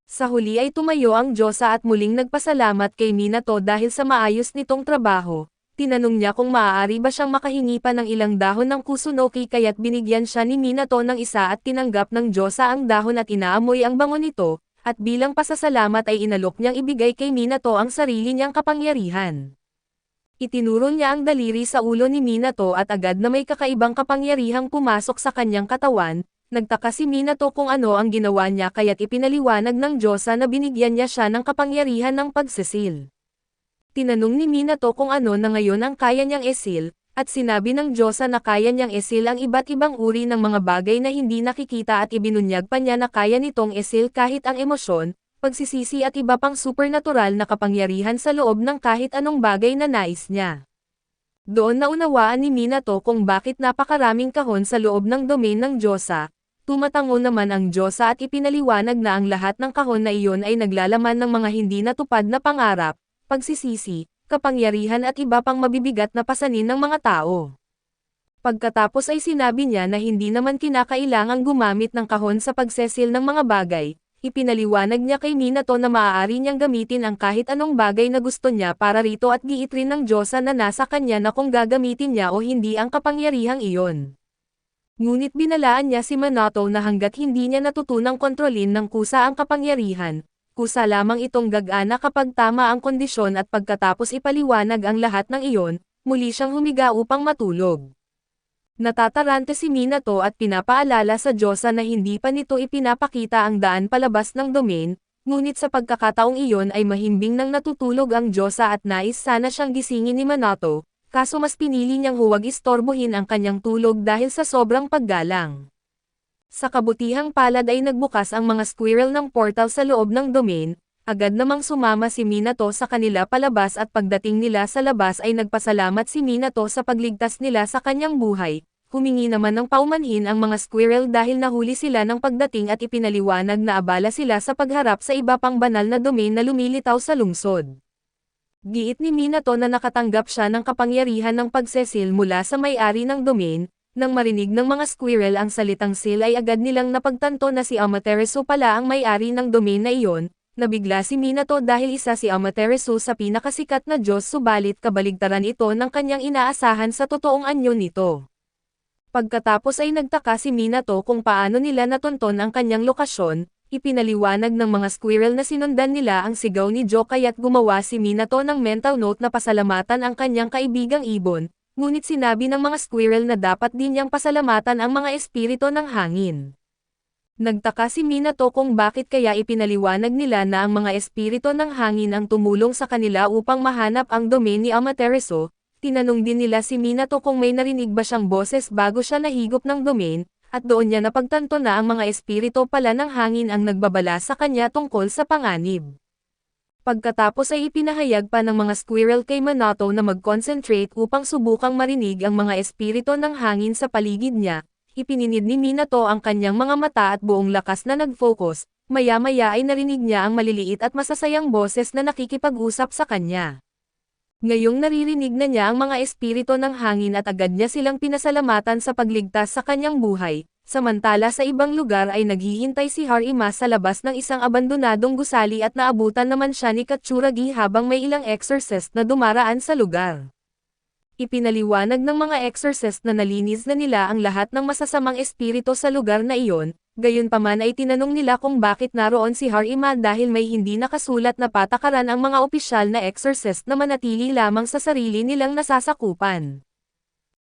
Sa huli ay tumayo ang Diyosa at muling nagpasalamat kay Minato dahil sa maayos nitong trabaho. Tinanong niya kung maaari ba siyang makahingi pa ng ilang dahon ng Kusunoki kaya't binigyan siya ni Minato ng isa at tinanggap ng Diyosa ang dahon at inaamoy ang bango nito. At bilang pasasalamat ay inalok niyang ibigay kay Minato ang sarili niyang kapangyarihan. Itinuro niya ang daliri sa ulo ni Minato at agad na may kakaibang kapangyarihang pumasok sa kanyang katawan, nagtaka si Minato kung ano ang ginawa niya kaya't ipinaliwanag ng Diyosa na binigyan niya siya ng kapangyarihan ng pagsisil. Tinanong ni Minato kung ano na ngayon ang kaya niyang isil, at sinabi ng Diyosa na kaya niyang isil ang iba't ibang uri ng mga bagay na hindi nakikita at ibinunyag pa niya na kaya nitong isil kahit ang emosyon, pagsisisi at iba pang supernatural na kapangyarihan sa loob ng kahit anong bagay na nais niya. Doon naunawaan ni Minato kung bakit napakaraming kahon sa loob ng domain ng Diyosa. Tumatango naman ang Diyosa at ipinaliwanag na ang lahat ng kahon na iyon ay naglalaman ng mga hindi natupad na pangarap, pagsisisi, kapangyarihan at iba pang mabibigat na pasanin ng mga tao. Pagkatapos ay sinabi niya na hindi naman kinakailangang gumamit ng kahon sa pagsesil ng mga bagay, ipinaliwanag niya kay Minato na maaari niyang gamitin ang kahit anong bagay na gusto niya para rito at giit rin ng Diyosa na nasa kanya na kung gagamitin niya o hindi ang kapangyarihang iyon. Ngunit binalaan niya si Minato na hanggat hindi niya natutunang kontrolin ng kusa ang kapangyarihan, kusa lamang itong gagana kapag tama ang kondisyon at pagkatapos ipaliwanag ang lahat ng iyon, muli siyang humiga upang matulog. Natatarante si Minato at pinapaalala sa Diyosa na hindi pa nito ipinapakita ang daan palabas ng domain, ngunit sa pagkakataong iyon ay mahimbing nang natutulog ang Diyosa at nais sana siyang gisingin ni Minato, kaso mas pinili niyang huwag istorbohin ang kanyang tulog dahil sa sobrang paggalang. Sa kabutihang palad ay nagbukas ang mga squirrel ng portal sa loob ng domain, agad namang sumama si Minato sa kanila palabas at pagdating nila sa labas ay nagpasalamat si Minato sa pagligtas nila sa kanyang buhay, humingi naman ng paumanhin ang mga squirrel dahil nahuli sila ng pagdating at ipinaliwanag na abala sila sa pagharap sa iba pang banal na domain na lumilitaw sa lungsod. Giit ni Minato na nakatanggap siya ng kapangyarihan ng pagsesil mula sa may-ari ng domain. Nang marinig ng mga squirrel ang salitang seal ay agad nilang napagtanto na si Amaterasu pala ang may-ari ng domain na iyon, nabigla si Minato dahil isa si Amaterasu sa pinakasikat na Diyos subalit kabaligtaran ito ng kanyang inaasahan sa totoong anyo nito. Pagkatapos ay nagtaka si Minato kung paano nila natunton ang kanyang lokasyon, ipinaliwanag ng mga squirrel na sinundan nila ang sigaw ni Joe kaya't gumawa si Minato ng mental note na pasalamatan ang kanyang kaibigang ibon. Ngunit sinabi ng mga squirrel na dapat din niyang pasalamatan ang mga espiritu ng hangin. Nagtaka si Minato kung bakit kaya ipinaliwanag nila na ang mga espiritu ng hangin ang tumulong sa kanila upang mahanap ang domain ni Amaterasu. Tinanong din nila si Minato kung may narinig ba siyang boses bago siya nahigop ng domain, at doon niya napagtanto na ang mga espiritu pala ng hangin ang nagbabala sa kanya tungkol sa panganib. Pagkatapos ay ipinahayag pa ng mga squirrel kay Minato na mag-concentrate upang subukang marinig ang mga espiritu ng hangin sa paligid niya. Ipininid ni Minato ang kanyang mga mata at buong lakas na nag-focus, maya-maya ay narinig niya ang maliliit at masasayang boses na nakikipag-usap sa kanya. Ngayong naririnig na niya ang mga espiritu ng hangin at agad niya silang pinasalamatan sa pagligtas sa kanyang buhay. Samantala sa ibang lugar ay naghihintay si Harima sa labas ng isang abandonadong gusali at naabutan naman siya ni Katsuragi habang may ilang exorcist na dumaraan sa lugar. Ipinaliwanag ng mga exorcist na nalinis na nila ang lahat ng masasamang espiritu sa lugar na iyon, Gayunpaman ay tinanong nila kung bakit naroon si Harima dahil may hindi nakasulat na patakaran ang mga opisyal na exorcist na manatili lamang sa sarili nilang nasasakupan.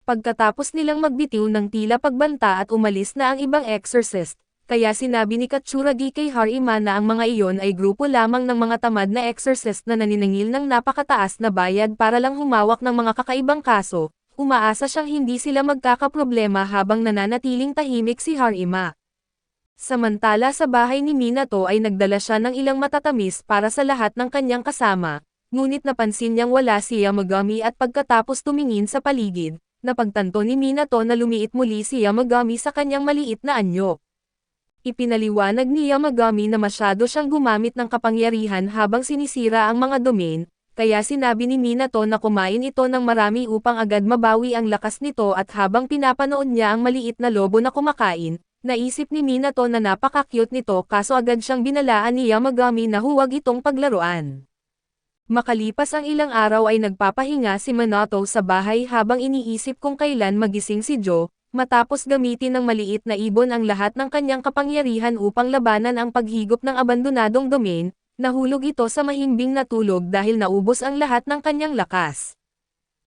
Pagkatapos nilang magbitiw ng tila pagbanta at umalis na ang ibang exorcist, kaya sinabi ni Katsuragi kay Harima na ang mga iyon ay grupo lamang ng mga tamad na exorcist na naniningil ng napakataas na bayad para lang humawak ng mga kakaibang kaso, umaasa siyang hindi sila magkakaproblema habang nananatiling tahimik si Harima. Samantala sa bahay ni Minato ay nagdala siya ng ilang matatamis para sa lahat ng kanyang kasama, ngunit napansin niyang wala si Yamagami at pagkatapos tumingin sa paligid, napagtanto ni Minato na lumiit muli si Yamagami sa kanyang maliit na anyo. Ipinaliwanag ni Yamagami na masyado siyang gumamit ng kapangyarihan habang sinisira ang mga domain, kaya sinabi ni Minato na kumain ito ng marami upang agad mabawi ang lakas nito at habang pinapanood niya ang maliit na lobo na kumakain, naisip ni Minato na napaka-cute nito kaso agad siyang binalaan ni Yamagami na huwag itong paglaruan. Makalipas ang ilang araw ay nagpapahinga si Minato sa bahay habang iniisip kung kailan magising si Joe, matapos gamitin ng maliit na ibon ang lahat ng kanyang kapangyarihan upang labanan ang paghigop ng abandonadong domain, nahulog ito sa mahimbing na tulog dahil naubos ang lahat ng kanyang lakas.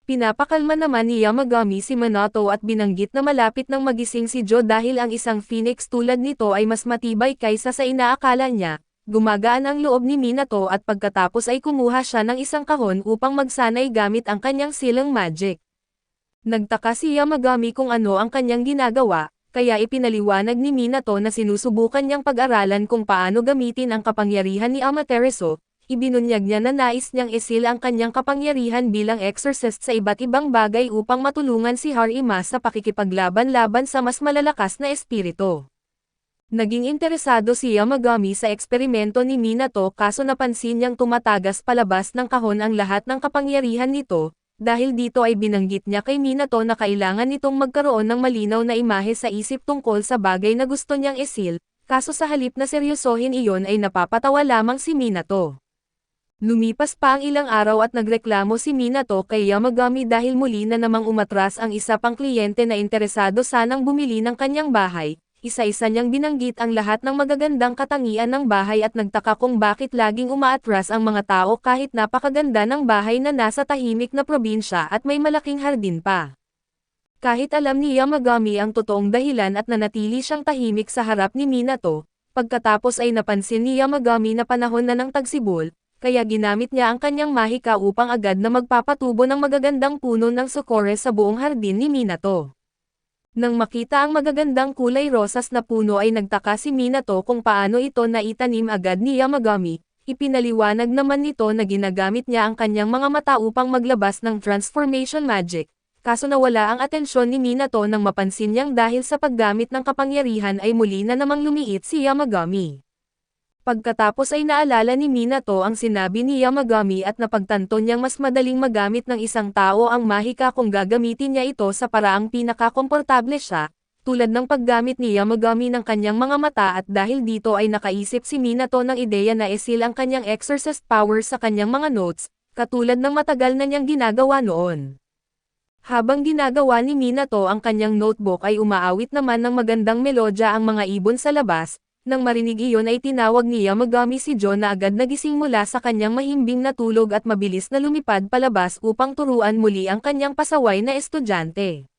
Pinapakalma naman ni Yamagami si Minato at binanggit na malapit nang magising si Joe dahil ang isang phoenix tulad nito ay mas matibay kaysa sa inaakala niya. Gumagaan ang loob ni Minato at pagkatapos ay kumuha siya ng isang kahon upang magsanay gamit ang kanyang silang magic. Nagtaka si Yamagami kung ano ang kanyang ginagawa, kaya ipinaliwanag ni Minato na sinusubukan niyang pag-aralan kung paano gamitin ang kapangyarihan ni Amaterasu. Ibinunyag niya na nais niyang isil ang kanyang kapangyarihan bilang exorcist sa iba't ibang bagay upang matulungan si Harima sa pakikipaglaban-laban sa mas malalakas na espiritu. Naging interesado si Yamagami sa eksperimento ni Minato kaso napansin niyang tumatagas palabas ng kahon ang lahat ng kapangyarihan nito, dahil dito ay binanggit niya kay Minato na kailangan nitong magkaroon ng malinaw na imahe sa isip tungkol sa bagay na gusto niyang isil, kaso sa halip na seryosohin iyon ay napapatawa lamang si Minato. Lumipas pa ang ilang araw at nagreklamo si Minato kay Yamagami dahil muli na namang umatras ang isa pang kliyente na interesado sanang bumili ng kanyang bahay. Isa-isa niyang binanggit ang lahat ng magagandang katangian ng bahay at nagtaka kung bakit laging umaatras ang mga tao kahit napakaganda ng bahay na nasa tahimik na probinsya at may malaking hardin pa. Kahit alam ni Yamagami ang totoong dahilan at nanatili siyang tahimik sa harap ni Minato, pagkatapos ay napansin ni Yamagami na panahon na ng tagsibol, kaya ginamit niya ang kanyang mahika upang agad na magpapatubo ng magagandang puno ng sukore sa buong hardin ni Minato. Nang makita ang magagandang kulay rosas na puno ay nagtaka si Minato kung paano ito naitanim agad ni Yamagami. Ipinaliwanag naman nito na ginagamit niya ang kanyang mga mata upang maglabas ng transformation magic, kaso nawala ang atensyon ni Minato nang mapansin niyang dahil sa paggamit ng kapangyarihan ay muli na namang lumiit si Yamagami. Pagkatapos ay naalala ni Minato ang sinabi ni Yamagami at napagtanto niyang mas madaling magamit ng isang tao ang mahika kung gagamitin niya ito sa paraang pinakakomportable siya, tulad ng paggamit ni Yamagami ng kanyang mga mata at dahil dito ay nakaisip si Minato ng ideya na isil ang kanyang exorcist power sa kanyang mga notes, katulad ng matagal na niyang ginagawa noon. Habang ginagawa ni Minato ang kanyang notebook ay umaawit naman ng magandang melodya ang mga ibon sa labas. Nang marinig iyon ay tinawag ni Yamagami si Joe na agad nagising mula sa kanyang mahimbing na tulog at mabilis na lumipad palabas upang turuan muli ang kanyang pasaway na estudyante.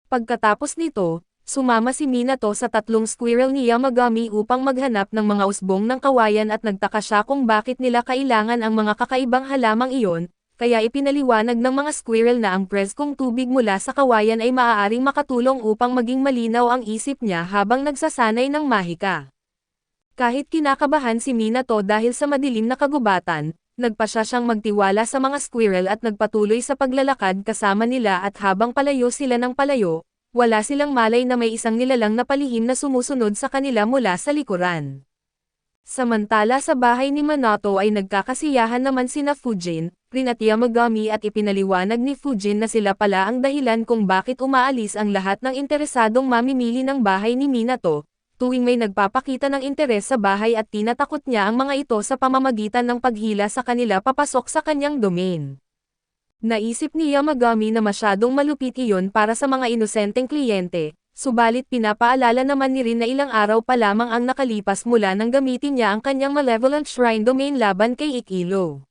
Pagkatapos nito, sumama si Minato sa tatlong squirrel ni Yamagami upang maghanap ng mga usbong ng kawayan at nagtaka siya kung bakit nila kailangan ang mga kakaibang halamang iyon, kaya ipinaliwanag ng mga squirrel na ang preskong tubig mula sa kawayan ay maaaring makatulong upang maging malinaw ang isip niya habang nagsasanay ng mahika. Kahit kinakabahan si Minato dahil sa madilim na kagubatan, nagpasya siyang magtiwala sa mga squirrel at nagpatuloy sa paglalakad kasama nila at habang palayo sila ng palayo, wala silang malay na may isang nilalang na palihim na sumusunod sa kanila mula sa likuran. Samantala sa bahay ni Minato ay nagkakasiyahan naman sina Fujin, Rin at Yamagami at ipinaliwanag ni Fujin na sila pala ang dahilan kung bakit umaalis ang lahat ng interesadong mamimili ng bahay ni Minato, tuwing may nagpapakita ng interes sa bahay at tinatakot niya ang mga ito sa pamamagitan ng paghila sa kanila papasok sa kanyang domain. Naisip ni Yamagami na masyadong malupit iyon para sa mga inosenteng kliyente, Subalit pinapaalala naman ni Rin na ilang araw pa lamang ang nakalipas mula nang gamitin niya ang kanyang malevolent shrine domain laban kay Ikilo.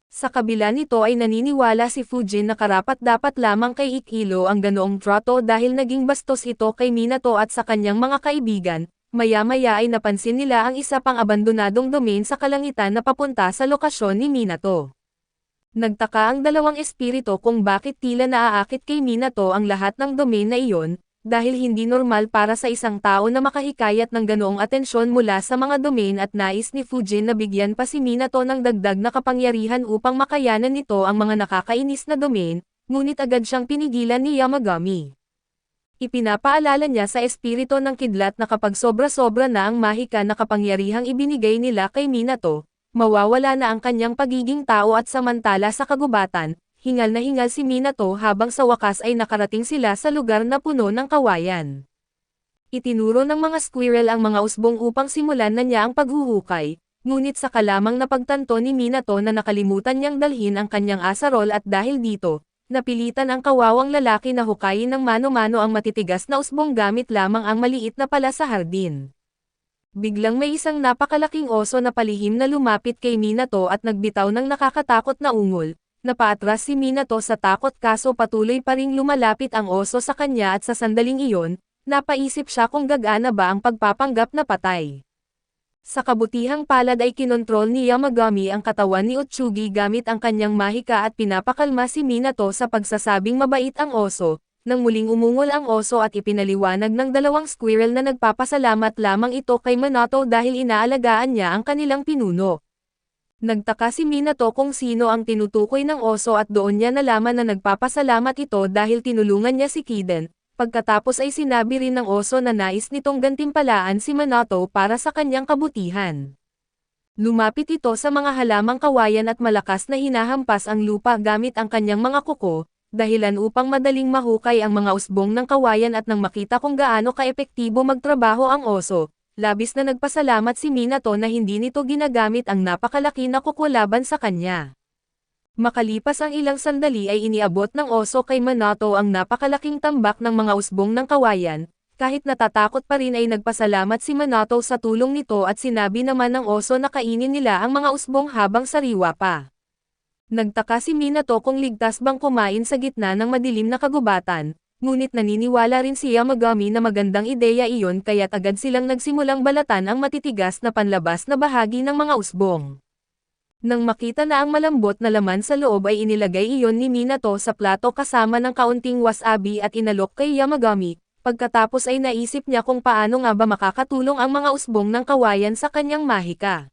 Sa kabila nito ay naniniwala si Fujin na karapat-dapat lamang kay Ikilo ang ganoong trato dahil naging bastos ito kay Minato at sa kanyang mga kaibigan. Maya-maya ay napansin nila ang isa pang abandonadong domain sa kalangitan na papunta sa lokasyon ni Minato. Nagtaka ang dalawang espiritu kung bakit tila naaakit kay Minato ang lahat ng domain na iyon, dahil hindi normal para sa isang tao na makahikayat ng ganoong atensyon mula sa mga domain at nais ni Fujin na bigyan pa si Minato ng dagdag na kapangyarihan upang makayanan nito ang mga nakakainis na domain, ngunit agad siyang pinigilan ni Yamagami. Ipinapaalala niya sa espiritu ng kidlat na kapag sobra-sobra na ang mahika na kapangyarihang ibinigay nila kay Minato, mawawala na ang kanyang pagiging tao at samantala sa kagubatan, hingal na hingal si Minato habang sa wakas ay nakarating sila sa lugar na puno ng kawayan. Itinuro ng mga squirrel ang mga usbong upang simulan na niya ang paghuhukay, ngunit saka lamang napagtanto ni Minato na nakalimutan niyang dalhin ang kanyang asarol at dahil dito, napilitan ang kawawang lalaki na hukayin ng mano-mano ang matitigas na usbong gamit lamang ang maliit na pala sa hardin. Biglang may isang napakalaking oso na palihim na lumapit kay Minato at nagbitaw ng nakakatakot na ungol. Napaatras si Minato sa takot kaso patuloy pa ring lumalapit ang oso sa kanya at sa sandaling iyon, napaisip siya kung gagana ba ang pagpapanggap na patay. Sa kabutihang palad ay kinontrol ni Yamagami ang katawan ni Utsugi gamit ang kanyang mahika at pinapakalma si Minato sa pagsasabing mabait ang oso. Nang muling umungol ang oso at ipinaliwanag ng dalawang squirrel na nagpapasalamat lamang ito kay Minato dahil inaalagaan niya ang kanilang pinuno. Nagtaka si Minato kung sino ang tinutukoy ng oso at doon niya nalaman na nagpapasalamat ito dahil tinulungan niya si Kiden. Pagkatapos ay sinabi rin ng oso na nais nitong gantimpalaan si Minato para sa kanyang kabutihan. Lumapit ito sa mga halamang kawayan at malakas na hinahampas ang lupa gamit ang kanyang mga kuko, dahilan upang madaling mahukay ang mga usbong ng kawayan at nang makita kung gaano kaepektibo magtrabaho ang oso, labis na nagpasalamat si Minato na hindi nito ginagamit ang napakalaki na kuko laban sa kanya. Makalipas ang ilang sandali ay iniabot ng oso kay Minato ang napakalaking tambak ng mga usbong ng kawayan, kahit natatakot pa rin ay nagpasalamat si Minato sa tulong nito at sinabi naman ng oso na kainin nila ang mga usbong habang sariwa pa. Nagtaka si Minato kung ligtas bang kumain sa gitna ng madilim na kagubatan, ngunit naniniwala rin si Yamagami na magandang ideya iyon kaya't agad silang nagsimulang balatan ang matitigas na panlabas na bahagi ng mga usbong. Nang makita na ang malambot na laman sa loob ay inilagay iyon ni Minato sa plato kasama ng kaunting wasabi at inalok kay Yamagami, pagkatapos ay naisip niya kung paano nga ba makakatulong ang mga usbong ng kawayan sa kanyang mahika.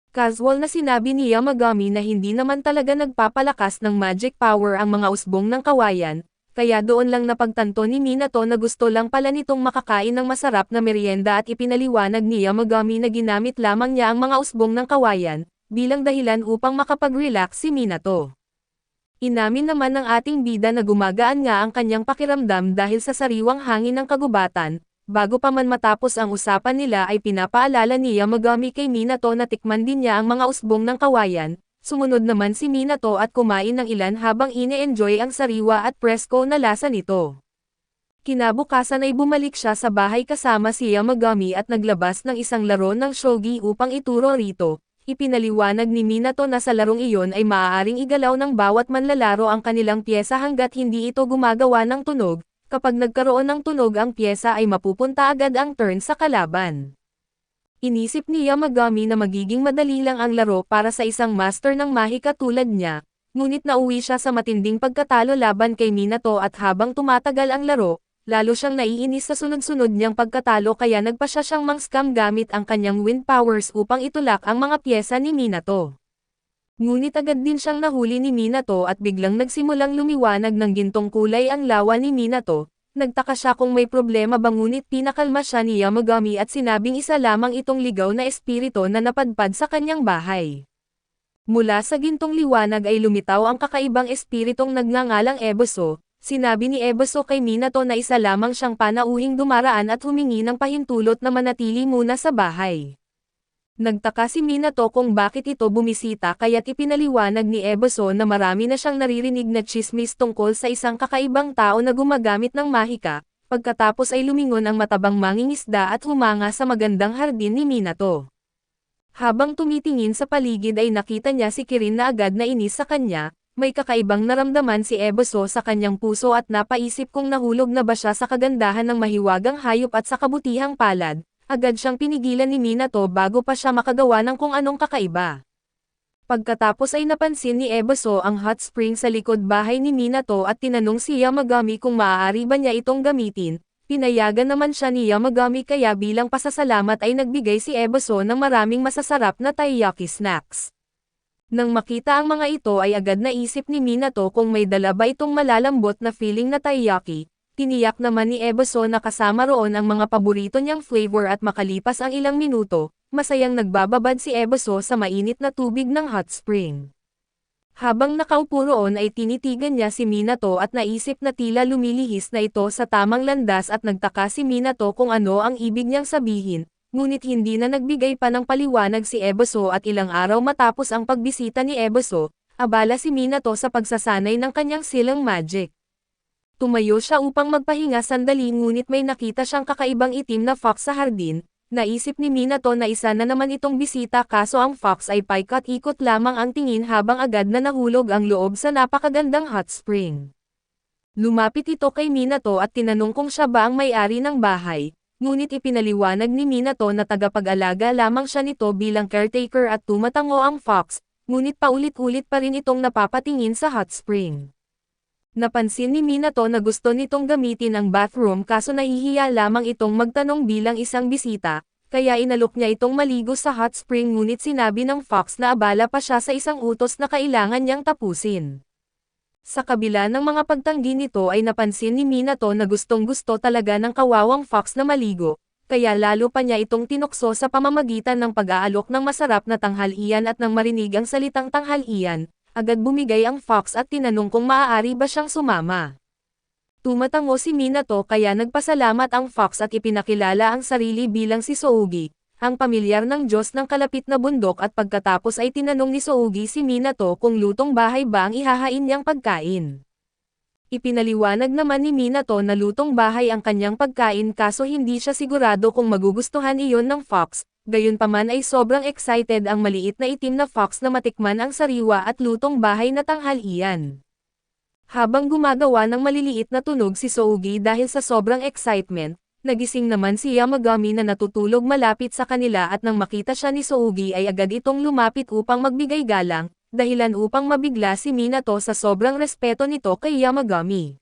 Casual na sinabi ni Yamagami na hindi naman talaga nagpapalakas ng magic power ang mga usbong ng kawayan, kaya doon lang napagtanto ni Minato na gusto lang pala nitong makakain ng masarap na merienda at ipinaliwanag ni Yamagami na ginamit lamang niya ang mga usbong ng kawayan, bilang dahilan upang makapag-relax si Minato. Inamin naman ng ating bida na gumagaan nga ang kanyang pakiramdam dahil sa sariwang hangin ng kagubatan. Bago pa man matapos ang usapan nila ay pinapaalala ni Yamagami kay Minato na tikman din niya ang mga usbong ng kawayan, sumunod naman si Minato at kumain ng ilan habang ine-enjoy ang sariwa at presko na lasa nito. Kinabukasan ay bumalik siya sa bahay kasama si Yamagami at naglabas ng isang laro ng shogi upang ituro rito. Ipinaliwanag ni Minato na sa larong iyon ay maaaring igalaw ng bawat manlalaro ang kanilang pyesa hanggat hindi ito gumagawa ng tunog. Kapag nagkaroon ng tunog ang pyesa ay mapupunta agad ang turn sa kalaban. Inisip ni Yamagami na magiging madali lang ang laro para sa isang master ng mahika tulad niya, ngunit nauwi siya sa matinding pagkatalo laban kay Minato at habang tumatagal ang laro, lalo siyang naiinis sa sunod-sunod niyang pagkatalo kaya nagpa siya siyang mang-scam gamit ang kanyang wind powers upang itulak ang mga pyesa ni Minato. Ngunit agad din siyang nahuli ni Minato at biglang nagsimulang lumiwanag ng gintong kulay ang lawa ni Minato. Nagtaka siya kung may problema ba ngunit pinakalma siya ni Yamagami at sinabing isa lamang itong ligaw na espiritu na napadpad sa kanyang bahay. Mula sa gintong liwanag ay lumitaw ang kakaibang espiritong nagngangalang Eboso. Sinabi ni Eboso kay Minato na isa lamang siyang panauhing dumaraan at humingi ng pahintulot na manatili muna sa bahay. Nagtaka si Minato kung bakit ito bumisita kaya't ipinaliwanag ni Eboso na marami na siyang naririnig na tsismis tungkol sa isang kakaibang tao na gumagamit ng mahika, Pagkatapos ay lumingon ang matabang mangingisda at humanga sa magandang hardin ni Minato. Habang tumitingin sa paligid ay nakita niya si Kirin na agad na inis sa kanya, may kakaibang naramdaman si Ebiso sa kanyang puso at napaisip kung nahulog na ba siya sa kagandahan ng mahiwagang hayop at sa kabutihang palad, agad siyang pinigilan ni Minato bago pa siya makagawa ng kung anong kakaiba. Pagkatapos ay napansin ni Ebiso ang hot spring sa likod bahay ni Minato at tinanong si Yamagami kung maaari ba niya itong gamitin. Pinayagan naman siya ni Yamagami kaya bilang pasasalamat ay nagbigay si Ebiso ng maraming masasarap na taiyaki snacks. Nang makita ang mga ito ay agad naisip ni Minato kung may dala ba itong malalambot na feeling na taiyaki. Tiniyak naman ni Ebiso na kasama roon ang mga paborito niyang flavor at makalipas ang ilang minuto, masayang nagbababad si Ebiso sa mainit na tubig ng hot spring. Habang nakaupo roon ay tinitigan niya si Minato at naisip na tila lumilihis na ito sa tamang landas at nagtaka si Minato kung ano ang ibig niyang sabihin, ngunit hindi na nagbigay pa ng paliwanag si Ebiso at ilang araw matapos ang pagbisita ni Ebiso, abala si Minato sa pagsasanay ng kanyang silang magic. Tumayo siya upang magpahinga sandali ngunit may nakita siyang kakaibang itim na fox sa hardin. Naisip ni Minato na isa na naman itong bisita kaso ang fox ay paikot-ikot lamang ang tingin habang agad na nahulog ang loob sa napakagandang hot spring. Lumapit ito kay Minato at tinanong kung siya ba ang may-ari ng bahay, ngunit ipinaliwanag ni Minato na tagapag-alaga lamang siya nito bilang caretaker at tumatango ang fox, ngunit paulit-ulit pa rin itong napapatingin sa hot spring. Napansin ni Minato na gusto nitong gamitin ang bathroom kaso nahihiya lamang itong magtanong bilang isang bisita, kaya inalok niya itong maligo sa hot spring ngunit sinabi ng fox na abala pa siya sa isang utos na kailangan niyang tapusin. Sa kabila ng mga pagtanggi nito ay napansin ni Minato na gustong-gusto talaga ng kawawang fox na maligo, kaya lalo pa niya itong tinukso sa pamamagitan ng pag-aalok ng masarap na tanghalian at nang marinig ang salitang tanghalian, agad bumigay ang fox at tinanong kung maaari ba siyang sumama. Tumatango si Minato kaya nagpasalamat ang fox at ipinakilala ang sarili bilang si Sougi, ang pamilyar ng Diyos ng kalapit na bundok at pagkatapos ay tinanong ni Sougi si Minato kung lutong bahay ba ang ihahain niyang pagkain. Ipinaliwanag naman ni Minato na lutong bahay ang kanyang pagkain kaso hindi siya sigurado kung magugustuhan iyon ng fox. Gayunpaman ay sobrang excited ang maliit na itim na fox na matikman ang sariwa at lutong bahay na tanghalian. Habang gumagawa ng maliliit na tunog si Sougi dahil sa sobrang excitement, nagising naman si Yamagami na natutulog malapit sa kanila at nang makita siya ni Sougi ay agad itong lumapit upang magbigay galang, dahilan upang mabigla si Minato sa sobrang respeto nito kay Yamagami.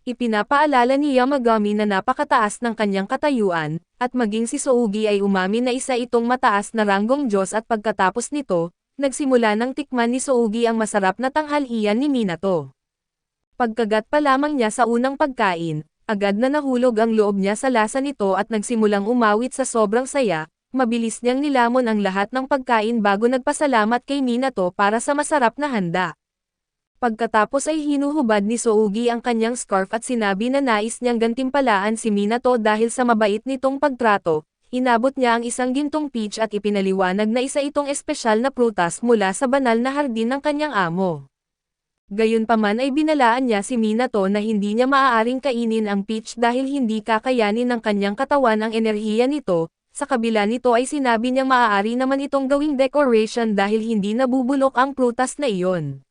Ipinapaalala ni Yamagami na napakataas ng kanyang katayuan, at maging si Sougi ay umamin na isa itong mataas na ranggong Diyos at pagkatapos nito, nagsimula ng tikman ni Sougi ang masarap na tanghalian ni Minato. Pagkagat pa lamang niya sa unang pagkain, agad na nahulog ang loob niya sa lasa nito at nagsimulang umawit sa sobrang saya, mabilis niyang nilamon ang lahat ng pagkain bago nagpasalamat kay Minato para sa masarap na handa. Pagkatapos ay hinuhubad ni Sougi ang kanyang scarf at sinabi na nais niyang gantimpalaan si Minato dahil sa mabait nitong pagtrato, inabot niya ang isang gintong peach at ipinaliwanag na isa itong espesyal na prutas mula sa banal na hardin ng kanyang amo. Gayunpaman ay binalaan niya si Minato na hindi niya maaaring kainin ang peach dahil hindi kakayanin ng kanyang katawan ang enerhiya nito, sa kabila nito ay sinabi niyang maaari naman itong gawing decoration dahil hindi nabubulok ang prutas na iyon.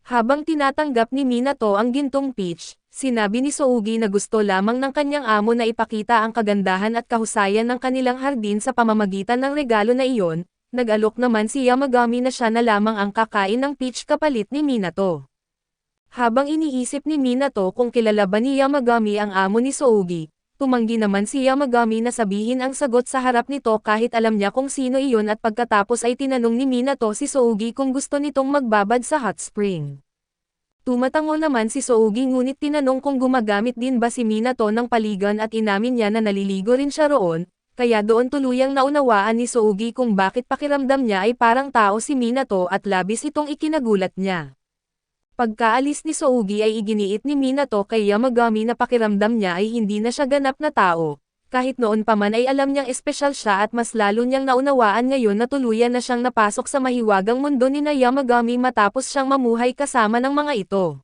Habang tinatanggap ni Minato ang gintong peach, sinabi ni Sougi na gusto lamang ng kanyang amo na ipakita ang kagandahan at kahusayan ng kanilang hardin sa pamamagitan ng regalo na iyon, nag-alok naman si Yamagami na siya na lamang ang kakain ng peach kapalit ni Minato. Habang iniisip ni Minato kung kilala ba ni Yamagami ang amo ni Sougi, tumanggi naman si Yamagami na sabihin ang sagot sa harap nito kahit alam niya kung sino iyon at pagkatapos ay tinanong ni Minato si Sougi kung gusto nitong magbabad sa hot spring. Tumatango naman si Sougi ngunit tinanong kung gumagamit din ba si Minato ng paligan at inamin niya na naliligo rin siya roon, kaya doon tuluyang naunawaan ni Sougi kung bakit pakiramdam niya ay parang tao si Minato at labis itong ikinagulat niya. Pagkaalis ni Sougi ay iginiit ni Minato kay Yamagami na pakiramdam niya ay hindi na siya ganap na tao, kahit noon pa man ay alam niyang espesyal siya at mas lalo niyang naunawaan ngayon na tuluyan na siyang napasok sa mahiwagang mundo ni na Yamagami matapos siyang mamuhay kasama ng mga ito.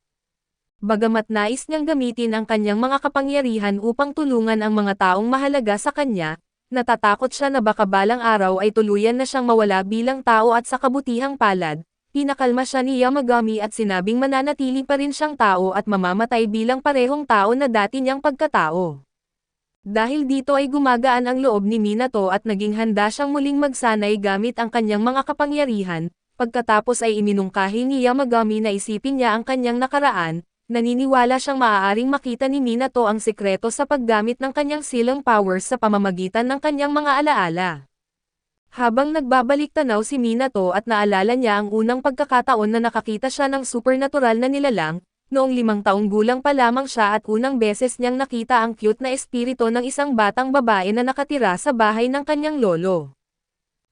Bagamat nais niyang gamitin ang kanyang mga kapangyarihan upang tulungan ang mga taong mahalaga sa kanya, natatakot siya na baka balang araw ay tuluyan na siyang mawala bilang tao at sa kabutihang palad. Pinakalma siya ni Yamagami at sinabing mananatili pa rin siyang tao at mamamatay bilang parehong tao na dati niyang pagkatao. Dahil dito ay gumagaan ang loob ni Minato at naging handa siyang muling magsanay gamit ang kanyang mga kapangyarihan. Pagkatapos ay iminungkahi ni Yamagami na isipin niya ang kanyang nakaraan, naniniwala siyang maaaring makita ni Minato ang sikreto sa paggamit ng kanyang silang powers sa pamamagitan ng kanyang mga alaala. Habang nagbabalik tanaw si Minato at naalala niya ang unang pagkakataon na nakakita siya ng supernatural na nilalang, noong 5 taong gulang pa lamang siya at unang beses niyang nakita ang cute na espiritu ng isang batang babae na nakatira sa bahay ng kanyang lolo.